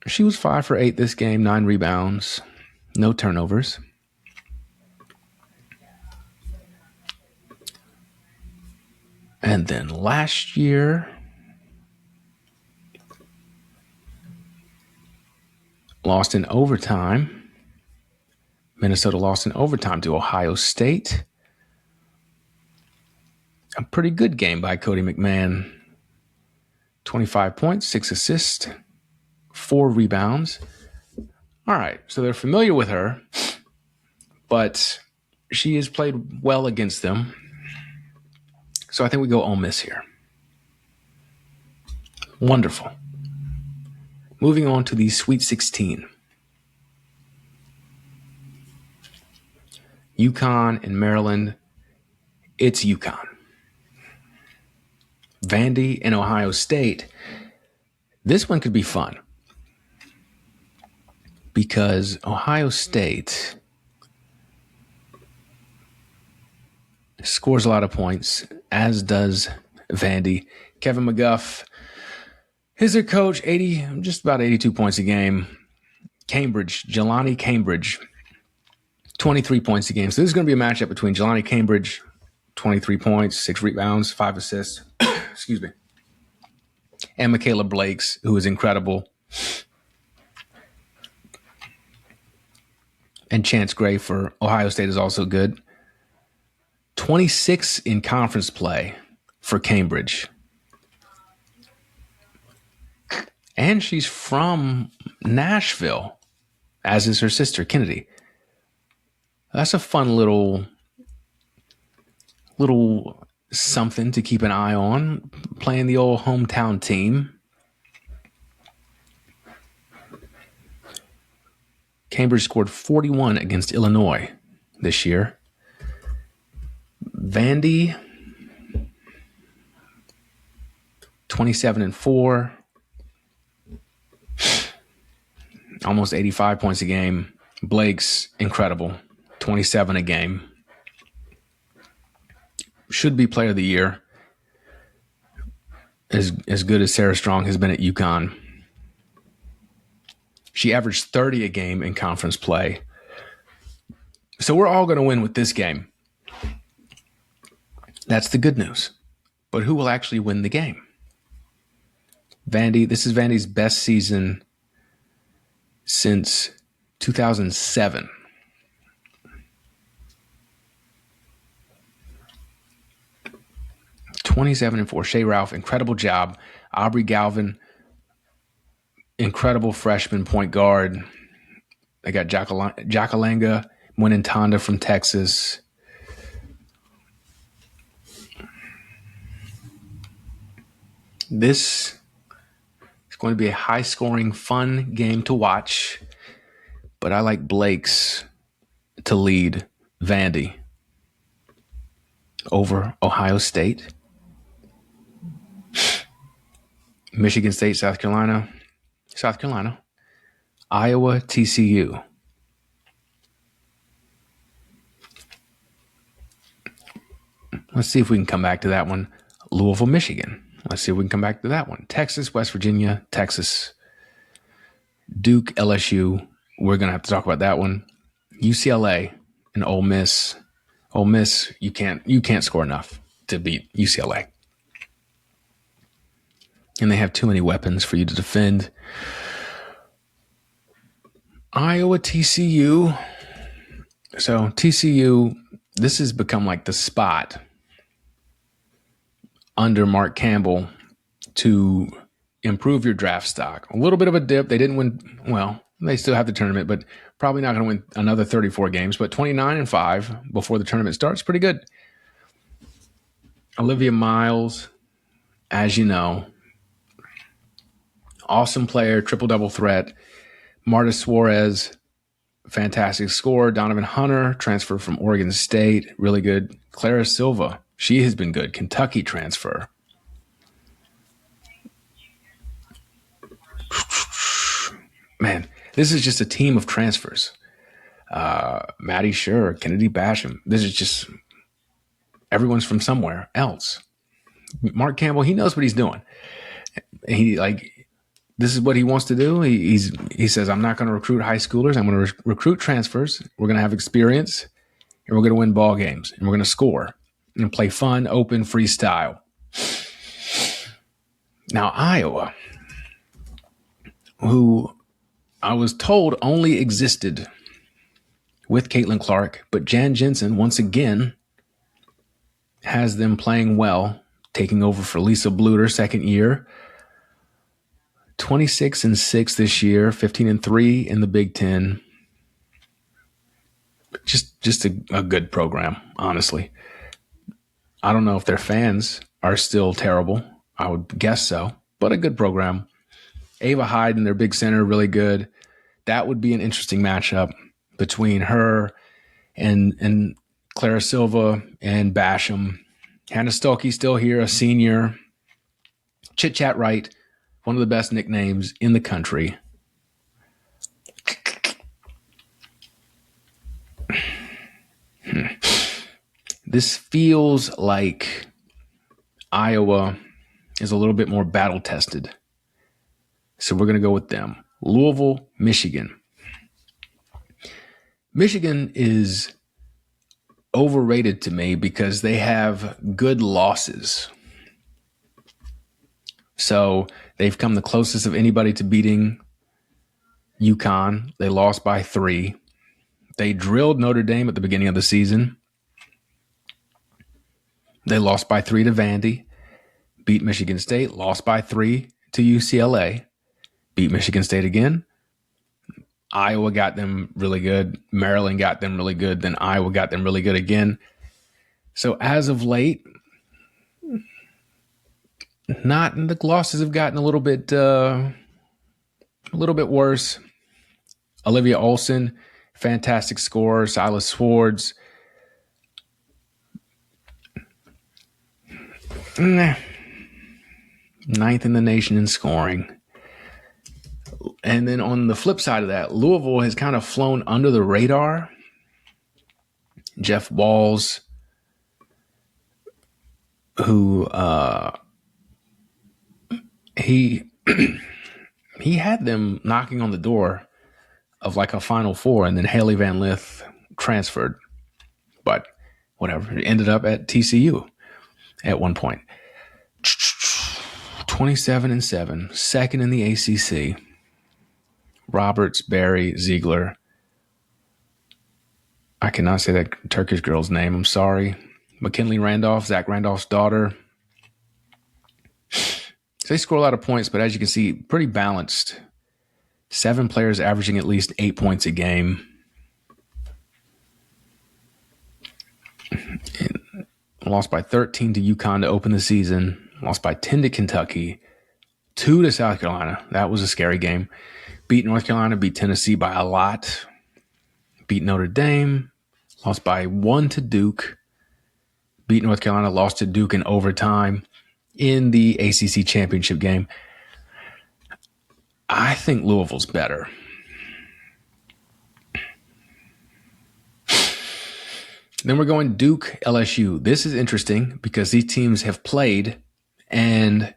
She was 5 for 8 this game, 9 rebounds, no turnovers. And then last year, lost in overtime. Minnesota lost in overtime to Ohio State. A pretty good game by Cody McMahon. 25 points, 6 assists, 4 rebounds. All right, so they're familiar with her, but she has played well against them. So I think we go Ole Miss here. Wonderful. Moving on to the Sweet 16. UConn and Maryland. It's UConn. Vandy and Ohio State. This one could be fun because Ohio State scores a lot of points, as does Vandy. Kevin McGuff is their coach, just about 82 points a game. Jelani Cambridge, 23 points a game. So this is going to be a matchup between Jelani Cambridge, 23 points, 6 rebounds, 5 assists. Excuse me. And Michaela Blakes, who is incredible. And Chance Gray for Ohio State is also good. 26 in conference play for Cambridge. And she's from Nashville, as is her sister, Kennedy. That's a fun little something to keep an eye on, playing the old hometown team. Cambridge scored 41 against Illinois this year. Vandy, 27-4, almost 85 points a game. Blake's incredible, 27 a game. Should be player of the year. As good as Sarah Strong has been at UConn. She averaged 30 a game in conference play. So we're all going to win with this game. That's the good news. But who will actually win the game? Vandy, this is Vandy's best season since 2007. 27-4. Shea Ralph, incredible job. Aubrey Galvin, incredible freshman point guard. They got Jackalanga, Winantanda from Texas. This is going to be a high-scoring, fun game to watch, but I like Blake's to lead Vandy over Ohio State. Michigan State, South Carolina. Iowa, TCU. Let's see if we can come back to that one. Louisville, Michigan. Let's see if we can come back to that one. Texas, West Virginia, Texas. Duke, LSU. We're going to have to talk about that one. UCLA and Ole Miss. Ole Miss, you can't score enough to beat UCLA. And they have too many weapons for you to defend. Iowa, TCU. So TCU, this has become like the spot under Mark Campbell to improve your draft stock. A little bit of a dip. They didn't win. Well, they still have the tournament, but probably not going to win another 34 games. But 29-5 before the tournament starts, pretty good. Olivia Miles, as you know, awesome player, triple-double threat. Marta Suarez, fantastic scorer. Donovan Hunter, transfer from Oregon State, really good. Clara Silva, she has been good. Kentucky transfer. Man, this is just a team of transfers. Maddie Schur, Kennedy Basham. This is just everyone's from somewhere else. Mark Campbell, he knows what he's doing. This is what he wants to do. He says, I'm not going to recruit high schoolers. I'm going to recruit transfers. We're going to have experience, and we're going to win ball games, and we're going to score and play fun, open, freestyle. Now, Iowa, who I was told only existed with Caitlin Clark, but Jan Jensen, once again, has them playing well, taking over for Lisa Bluter, second year. 26-6 this year, 15-3 in the Big Ten. Just a good program, honestly. I don't know if their fans are still terrible. I would guess so, but a good program. Ava Hyde and their big center, really good. That would be an interesting matchup between her and Clara Silva and Basham. Hannah Stuelke still here, a senior. Chit Chat Right, one of the best nicknames in the country. This feels like Iowa is a little bit more battle-tested. So we're going to go with them. Louisville, Michigan. Michigan is overrated to me because they have good losses. So they've come the closest of anybody to beating UConn. They lost by 3. They drilled Notre Dame at the beginning of the season. They lost by 3 to Vandy, beat Michigan State, lost by 3 to UCLA, beat Michigan State again. Iowa got them really good. Maryland got them really good. Then Iowa got them really good again. So as of late, the losses have gotten a little bit worse. Olivia Olson, fantastic scorer. Silas Swords. Ninth in the nation in scoring. And then on the flip side of that, Louisville has kind of flown under the radar. Jeff Walls, who he had them knocking on the door of like a Final Four, and then Haley Van Lith transferred. But whatever, it ended up at TCU at one point. 27-7, second in the ACC. Roberts, Barry, Ziegler. I cannot say that Turkish girl's name. I'm sorry. McKinley Randolph, Zach Randolph's daughter. So they score a lot of points, but as you can see, pretty balanced. 7 players averaging at least 8 points a game. And lost by 13 to UConn to open the season. Lost by 10 to Kentucky. 2 to South Carolina. That was a scary game. Beat North Carolina. Beat Tennessee by a lot. Beat Notre Dame. Lost by 1 to Duke. Beat North Carolina. Lost to Duke in overtime in the ACC championship game. I think Louisville's better. Then we're going Duke, LSU. This is interesting because these teams have played, and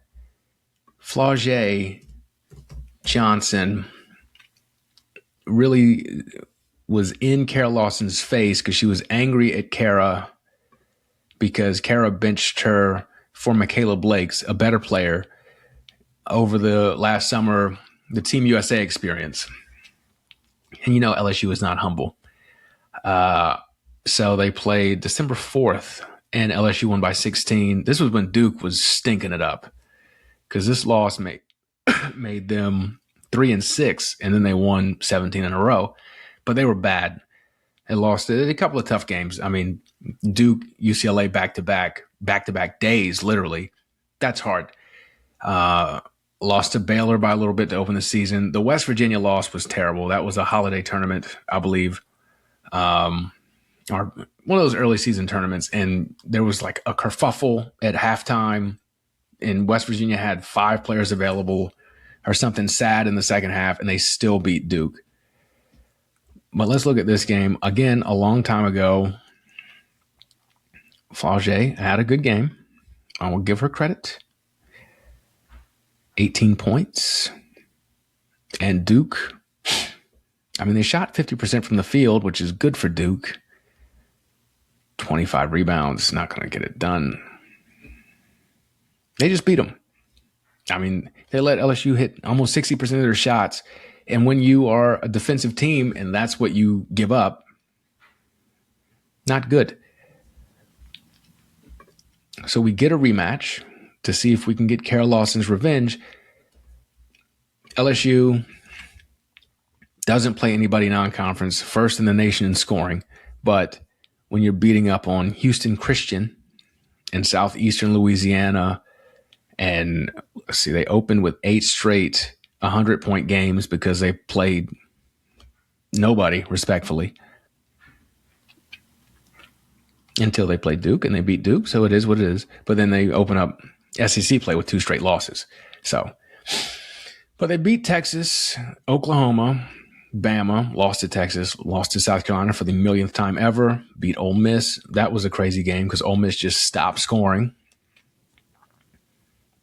Flau'jae Johnson really was in Kara Lawson's face because she was angry at Kara because Kara benched her for Michaela Blake's, a better player, over the last summer, the Team USA experience. And you know LSU is not humble. So they played December 4th, and LSU won by 16. This was when Duke was stinking it up because this loss made them 3-6, and then they won 17 in a row. But they were bad. They lost a couple of tough games. I mean, Duke, UCLA back-to-back days, literally. That's hard. Lost to Baylor by a little bit to open the season. The West Virginia loss was terrible. That was a holiday tournament, I believe. Or one of those early season tournaments, and there was like a kerfuffle at halftime, and West Virginia had 5 players available or something sad in the second half, and they still beat Duke. But let's look at this game. Again, a long time ago, Flau'jae had a good game. I will give her credit. 18 points. And Duke, I mean, they shot 50% from the field, which is good for Duke. 25 rebounds, not going to get it done. They just beat them. I mean, they let LSU hit almost 60% of their shots. And when you are a defensive team and that's what you give up, not good. So we get a rematch to see if we can get Kara Lawson's revenge. LSU doesn't play anybody non-conference, first in the nation in scoring, but when you're beating up on Houston Christian in southeastern Louisiana, and let's see, they opened with 8 straight 100-point games because they played nobody, respectfully, until they played Duke, and they beat Duke, so it is what it is. But then they open up SEC play with 2 straight losses. But they beat Texas, Oklahoma, Bama, lost to Texas, lost to South Carolina for the millionth time ever, beat Ole Miss. That was a crazy game because Ole Miss just stopped scoring.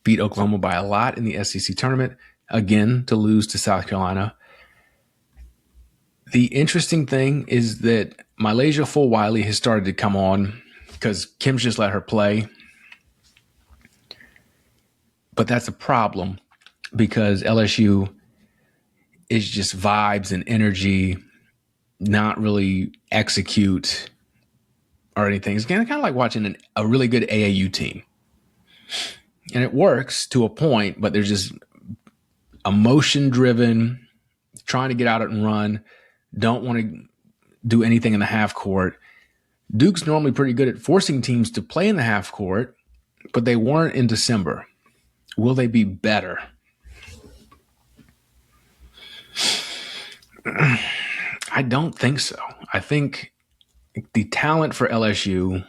Beat Oklahoma by a lot in the SEC tournament, again to lose to South Carolina. The interesting thing is that Malaysia Fulwiley has started to come on because Kim's just let her play. But that's a problem because LSU is just vibes and energy, not really execute or anything. It's kind of like watching a really good AAU team. And it works to a point, but there's just emotion-driven, trying to get out and run, don't want to do anything in the half court. Duke's normally pretty good at forcing teams to play in the half court, but they weren't in December. Will they be better? I don't think so. I think the talent for LSU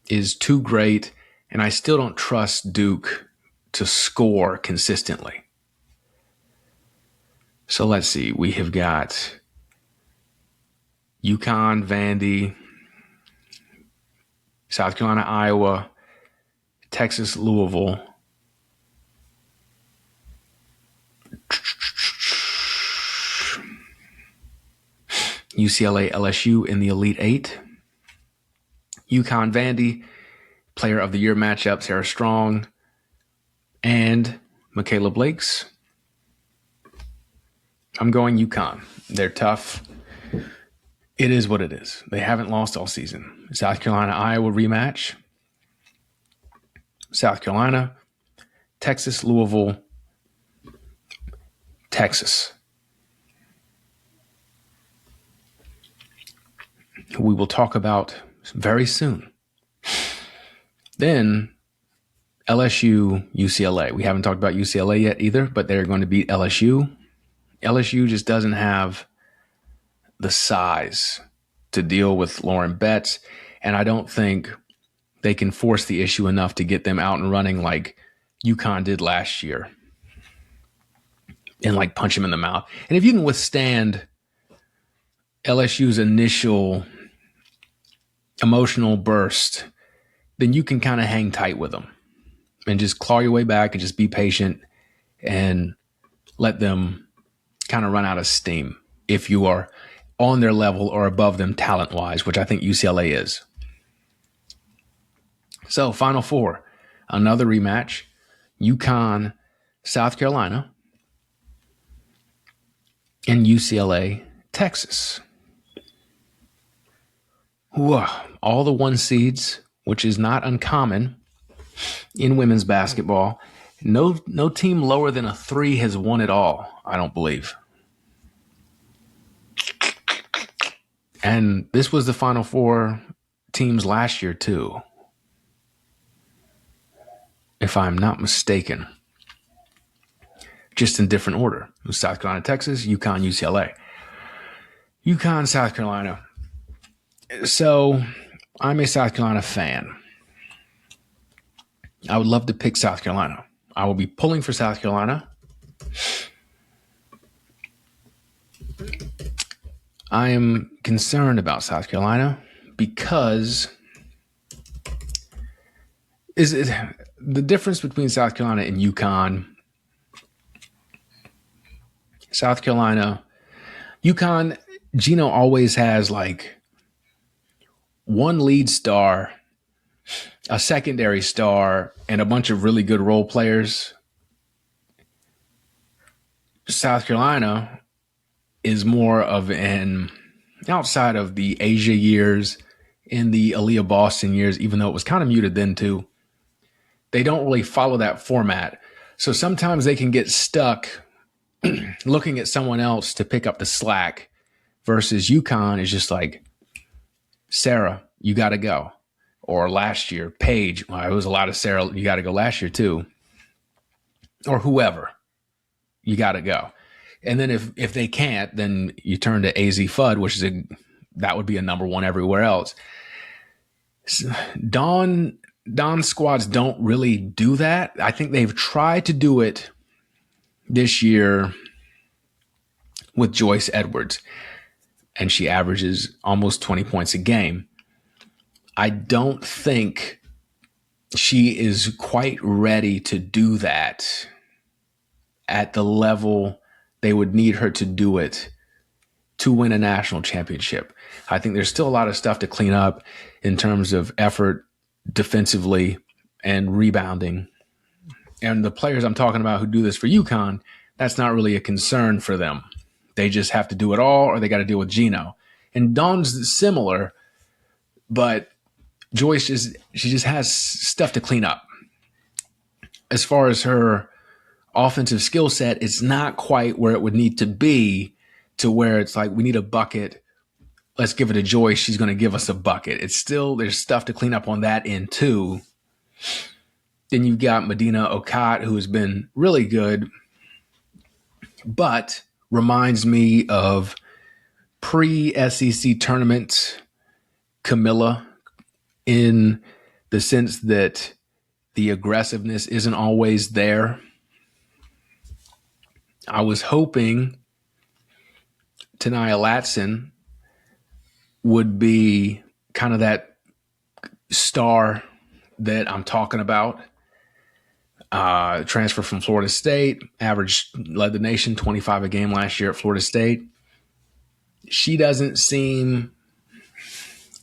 is too great, and I still don't trust Duke to score consistently. So let's see. We have got UConn, Vandy, South Carolina, Iowa, Texas, Louisville, UCLA, LSU in the Elite Eight. UConn, Vandy, Player of the Year matchup, Sarah Strong and Michaela Blake's. I'm going UConn. They're tough. It is what it is. They haven't lost all season. South Carolina, Iowa rematch. South Carolina Texas, Louisville, Texas. We will talk about very soon. Then LSU, UCLA. We haven't talked about UCLA yet either, but they're going to beat LSU. LSU just doesn't have the size to deal with Lauren Betts, and I don't think they can force the issue enough to get them out and running like UConn did last year and like punch him in the mouth. And if you can withstand LSU's initial emotional burst, then you can kind of hang tight with them and just claw your way back and just be patient and let them kind of run out of steam if you are on their level or above them talent-wise, which I think UCLA is. So, Final Four, another rematch, UConn, South Carolina, and UCLA, Texas. Whoa, all the 1 seeds, which is not uncommon in women's basketball. No team lower than a 3 has won it all, I don't believe. And this was the Final Four teams last year, too, if I'm not mistaken. Just in different order. It was South Carolina, Texas, UConn, UCLA. UConn, South Carolina. So I'm a South Carolina fan. I would love to pick South Carolina. I will be pulling for South Carolina. I am concerned about South Carolina because the difference between South Carolina and UConn. South Carolina, UConn, Gino always has like one lead star, a secondary star, and a bunch of really good role players. South Carolina is more of an, outside of the Asia years, in the Aaliyah Boston years, even though it was kind of muted then too, they don't really follow that format. So sometimes they can get stuck looking at someone else to pick up the slack versus UConn is just like, Sarah, you got to go. Or last year, Paige, well, it was a lot of Sarah, you got to go last year too. Or whoever, you got to go. And then if they can't, then you turn to AZ Fudd, which is that would be a number 1 everywhere else. Dawn squads don't really do that. I think they've tried to do it this year with Joyce Edwards, and she averages almost 20 points a game. I don't think she is quite ready to do that at the level they would need her to do it to win a national championship. I think there's still a lot of stuff to clean up in terms of effort defensively and rebounding. And the players I'm talking about who do this for UConn, that's not really a concern for them. They just have to do it all, or they got to deal with Gino. And Dawn's similar, but Joyce she just has stuff to clean up. As far as her offensive skill set, it's not quite where it would need to be, to where it's like, we need a bucket. Let's give it to Joyce. She's going to give us a bucket. It's still, there's stuff to clean up on that end too. Then you've got Medina Okat, who has been really good, but reminds me of pre-SEC tournament Camilla, in the sense that the aggressiveness isn't always there. I was hoping Tania Latson would be kind of that star that I'm talking about. Transfer from Florida State, led the nation, 25 a game last year at Florida State. She doesn't seem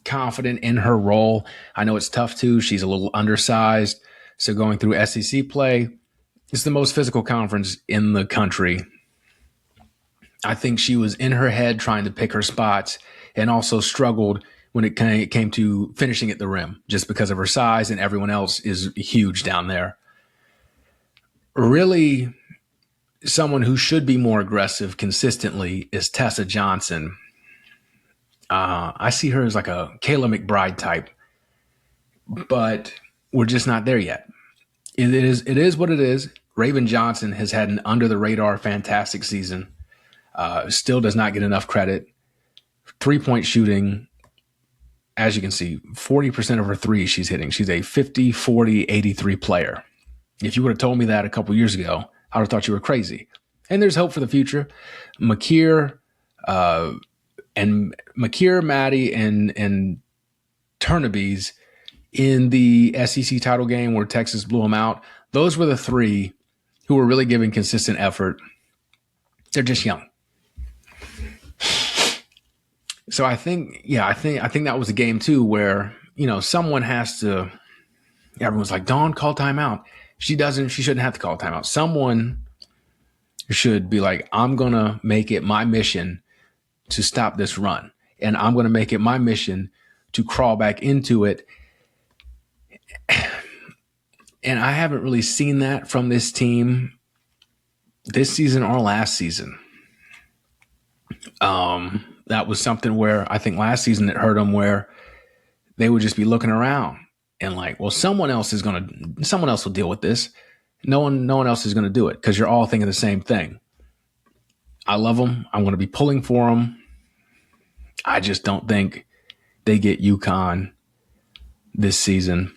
confident in her role. I know it's tough too. She's a little undersized. So going through SEC play, it's the most physical conference in the country. I think she was in her head trying to pick her spots and also struggled when it came to finishing at the rim just because of her size, and everyone else is huge down there. Really, someone who should be more aggressive consistently is Tessa Johnson. I see her as like a Kayla McBride type, but we're just not there yet. It is what it is. Raven Johnson has had an under the radar fantastic season. Still does not get enough credit. 3-point shooting, as you can see, 40% of her threes she's hitting. She's a 50, 40, 83 player. If you would have told me that a couple years ago, I would have thought you were crazy. And there's hope for the future. Maddie, and Turnabes in the SEC title game where Texas blew them out. Those were the three who were really giving consistent effort. They're just young. So I think that was a game too where, someone has to, everyone's like, Dawn, call timeout. She shouldn't have to call timeout. Someone should be like, I'm going to make it my mission to stop this run. And I'm going to make it my mission to crawl back into it. And I haven't really seen that from this team this season or last season. That was something where I think last season it hurt them, where they would just be looking around and like, well, someone else will deal with this. No one else is going to do it because you're all thinking the same thing. I love them. I'm going to be pulling for them. I just don't think they get UConn this season.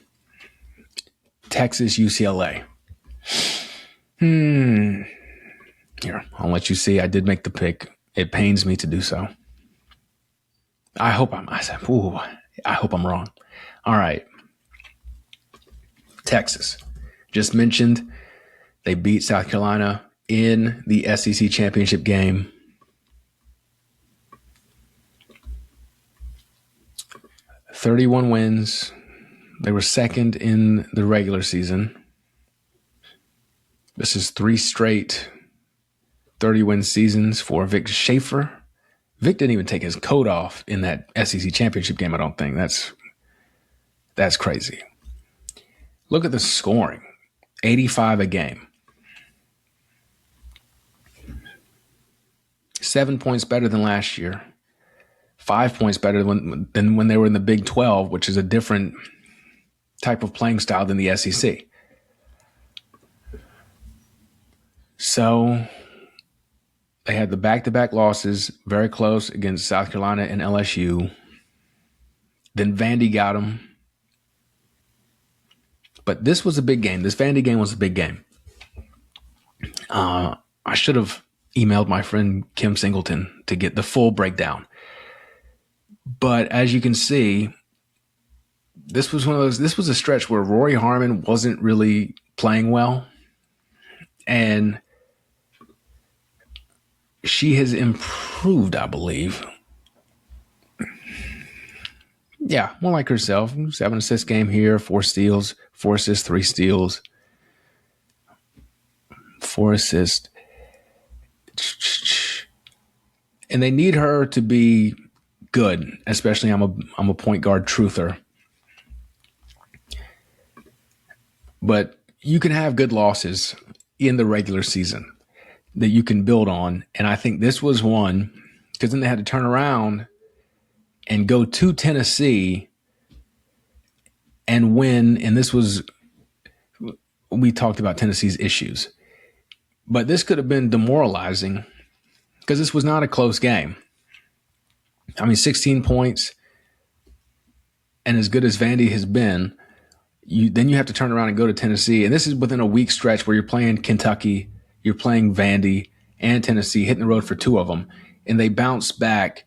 Texas, UCLA. Here, I'll let you see. I did make the pick. It pains me to do so. I hope I'm wrong. All right. Texas. Just mentioned they beat South Carolina in the SEC championship game. $31 wins. They were second in the regular season. This is 3 straight 30-win seasons for Vic Schaefer. Vic didn't even take his coat off in that SEC championship game, I don't think. That's crazy. Look at the scoring. 85 a game. 7 points better than last year. 5 points better than when they were in the Big 12, which is a different type of playing style than the SEC. So they had the back-to-back losses, very close against South Carolina and LSU. Then Vandy got them. But this was a big game. This Vandy game was a big game. I should have emailed my friend Kim Singleton to get the full breakdown. But as you can see, this was a stretch where Rory Harmon wasn't really playing well. And she has improved, I believe. Yeah, more like herself. 7 assist game here, 4 steals, 4 assists, 3 steals, 4 assists. And they need her to be good, especially I'm a point guard truther. But you can have good losses in the regular season that you can build on. And I think this was one, because then they had to turn around and go to Tennessee and win. And we talked about Tennessee's issues, but this could have been demoralizing because this was not a close game. 16 points, and as good as Vandy has been, then you have to turn around and go to Tennessee. And this is within a week stretch where you're playing Kentucky, you're playing Vandy and Tennessee, hitting the road for 2 of them, and they bounce back.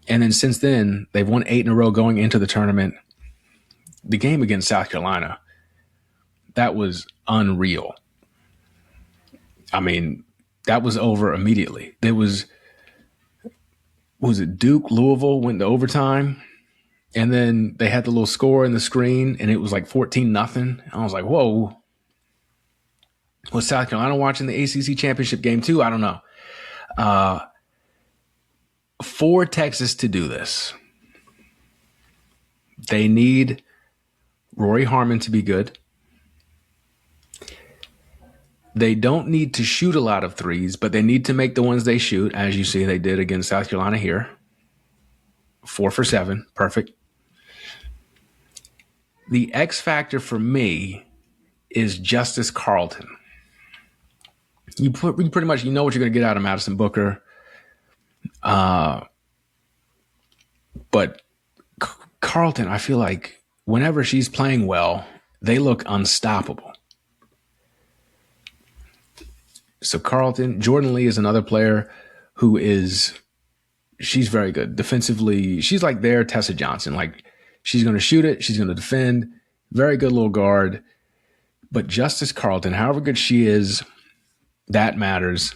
And then since then, they've won 8 in a row going into the tournament. The game against South Carolina, that was unreal. That was over immediately. There was it Duke, Louisville went to overtime, and then they had the little score in the screen, and it was like 14-0. I was like, whoa. Was South Carolina watching the ACC championship game too? I don't know. For Texas to do this, they need Rory Harmon to be good. They don't need to shoot a lot of threes, but they need to make the ones they shoot, as you see they did against South Carolina here. 4 for 7. Perfect. The X factor for me is Justice Carlton. You pretty much know what you're going to get out of Madison Booker. But Carlton, I feel like whenever she's playing well, they look unstoppable. So Carlton, Jordan Lee is another player who she's very good. Defensively, she's like their Tessa Johnson. Like, she's going to shoot it. She's going to defend. Very good little guard. But Justice Carlton, however good she is, that matters.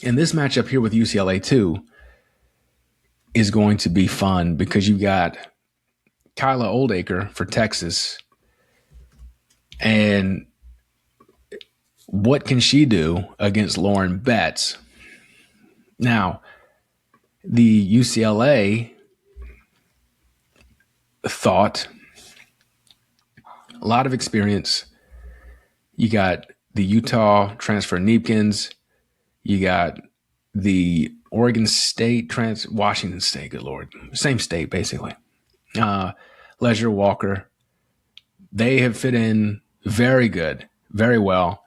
And this matchup here with UCLA too is going to be fun because you got Kyla Oldacre for Texas. And what can she do against Lauren Betts? Now, the UCLA thought a lot of experience. You got the Utah transfer Neepkins. You got the Oregon State Washington State, good Lord. Same state, basically. Leisure Walker. They have fit in very good, very well.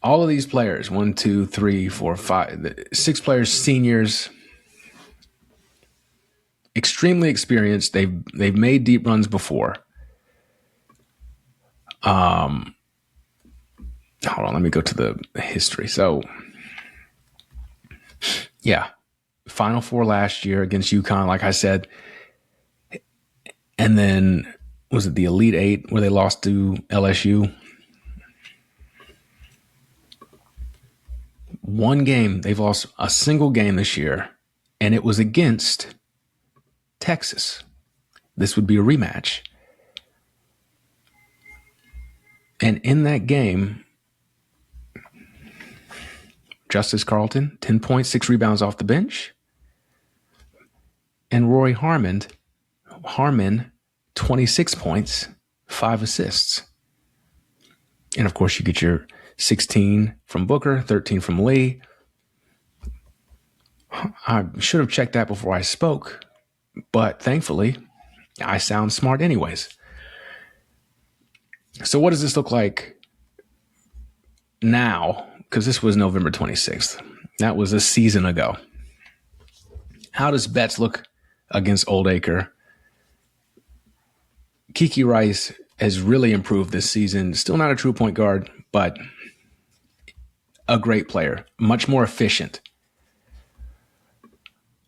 All of these players, 1, 2, 3, 4, 5, 6 players, seniors, extremely experienced. They've made deep runs before. Hold on, let me go to the history. So, yeah, Final Four last year against UConn, like I said. And then, was it the Elite Eight where they lost to LSU? One game, they've lost a single game this year, and it was against Texas. This would be a rematch. And in that game, Justice Carlton, 10 points, 6 rebounds off the bench. And Rory Harmon, 26 points, 5 assists. And of course, you get your 16 from Booker, 13 from Lee. I should have checked that before I spoke, but thankfully, I sound smart anyways. So what does this look like now? Because this was November 26th. That was a season ago. How does Betts look against Oldacre? Kiki Rice has really improved this season. Still not a true point guard, but a great player. Much more efficient.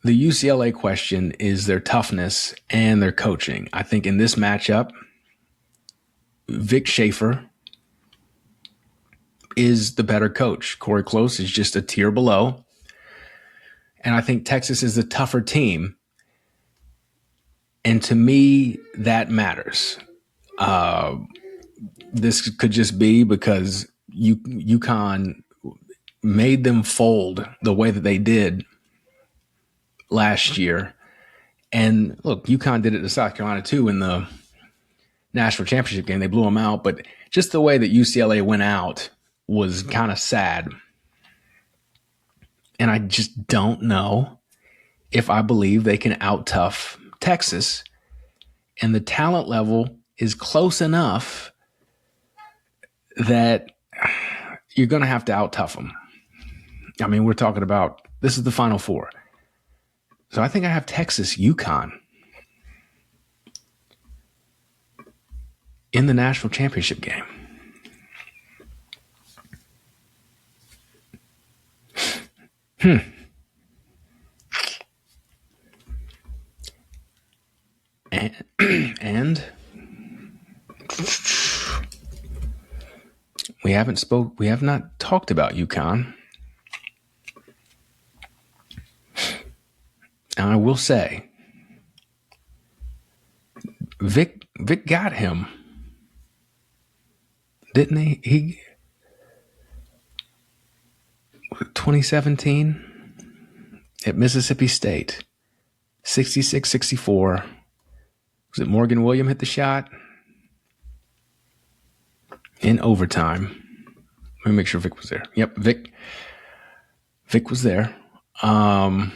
The UCLA question is their toughness and their coaching. I think in this matchup, Vic Schaefer is the better coach. Corey Close is just a tier below. And I think Texas is the tougher team. And to me, that matters. This could just be because UConn made them fold the way that they did last year. And look, UConn did it to South Carolina too in the national championship game. They blew them out. But just the way that UCLA went out was kind of sad. And I just don't know if I believe they can out-tough Texas. And the talent level is close enough that you're going to have to out-tough them. I mean, we're talking about, this is the Final Four. So I think I have Texas, UConn in the national championship game. And we have not talked about UConn. And I will say, Vic got him, didn't he? He 2017 at Mississippi State, 66-64. Was it Morgan William hit the shot? in overtime. Let me make sure Vic was there. Yep, Vic was there. So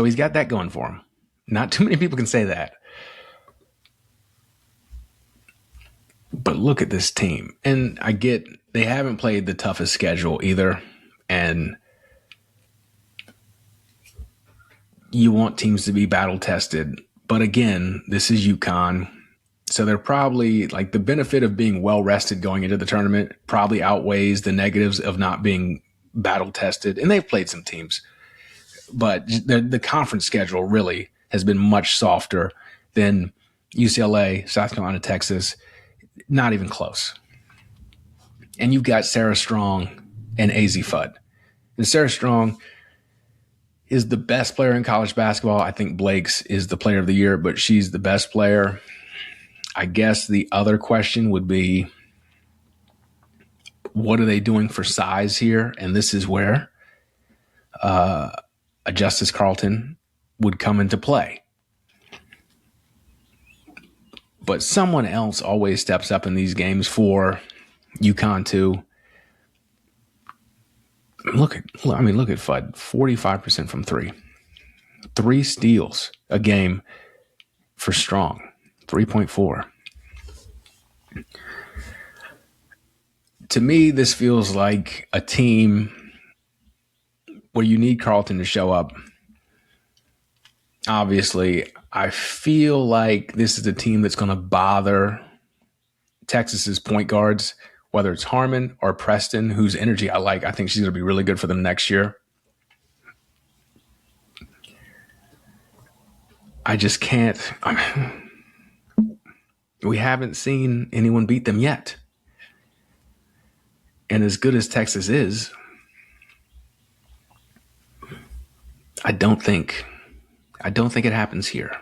he's got that going for him. Not too many people can say that. But look at this team. And I get they haven't played the toughest schedule either. And you want teams to be battle tested. But again, this is UConn. So they're probably like the benefit of being well rested going into the tournament probably outweighs the negatives of not being battle tested. And they've played some teams. But the conference schedule really has been much softer than UCLA, South Carolina, Texas. Not even close. And you've got Sarah Strong and AZ Fudd. And Sarah Strong is the best player in college basketball. I think Blake's is the player of the year, but she's the best player. I guess the other question would be, what are they doing for size here? And this is where a Justice Carlton would come into play. But someone else always steps up in these games for UConn too. Look at Fudd, 45% from three. 3 steals a game for Strong, 3.4. To me, this feels like a team where you need Carlton to show up. Obviously, I feel like this is a team that's going to bother Texas's point guards, whether it's Harmon or Preston, whose energy I like. I think she's going to be really good for them next year. I just can't. We haven't seen anyone beat them yet. And as good as Texas is, I don't think it happens here.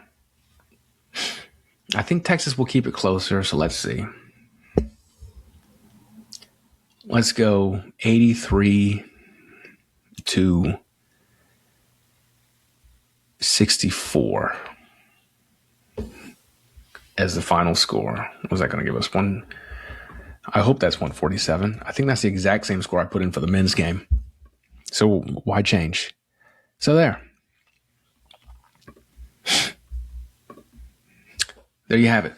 I think Texas will keep it closer, so let's see. Let's go 83 to 64 as the final score. What was that going to give us? One? I hope that's 147. I think that's the exact same score I put in for the men's game. So why change? So there you have it.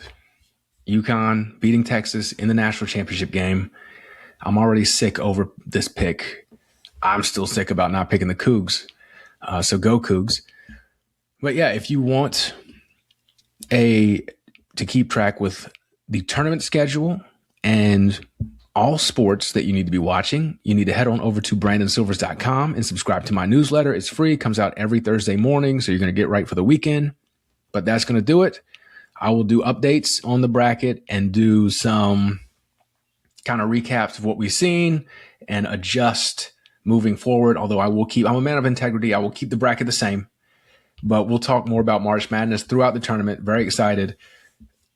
UConn beating Texas in the national championship game. I'm already sick over this pick. I'm still sick about not picking the Cougs. So go Cougs. But yeah, if you want to keep track with the tournament schedule and all sports that you need to be watching, you need to head on over to brandonsilvers.com and subscribe to my newsletter. It's free. It comes out every Thursday morning, so you're going to get right for the weekend. But that's going to do it. I will do updates on the bracket and do some kind of recaps of what we've seen and adjust moving forward. Although I'm a man of integrity. I will keep the bracket the same, but we'll talk more about March Madness throughout the tournament. Very excited.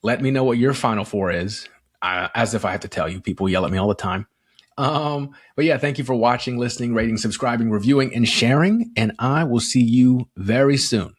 Let me know what your Final Four is. As if I have to tell you, people yell at me all the time. But yeah, thank you for watching, listening, rating, subscribing, reviewing, and sharing. And I will see you very soon.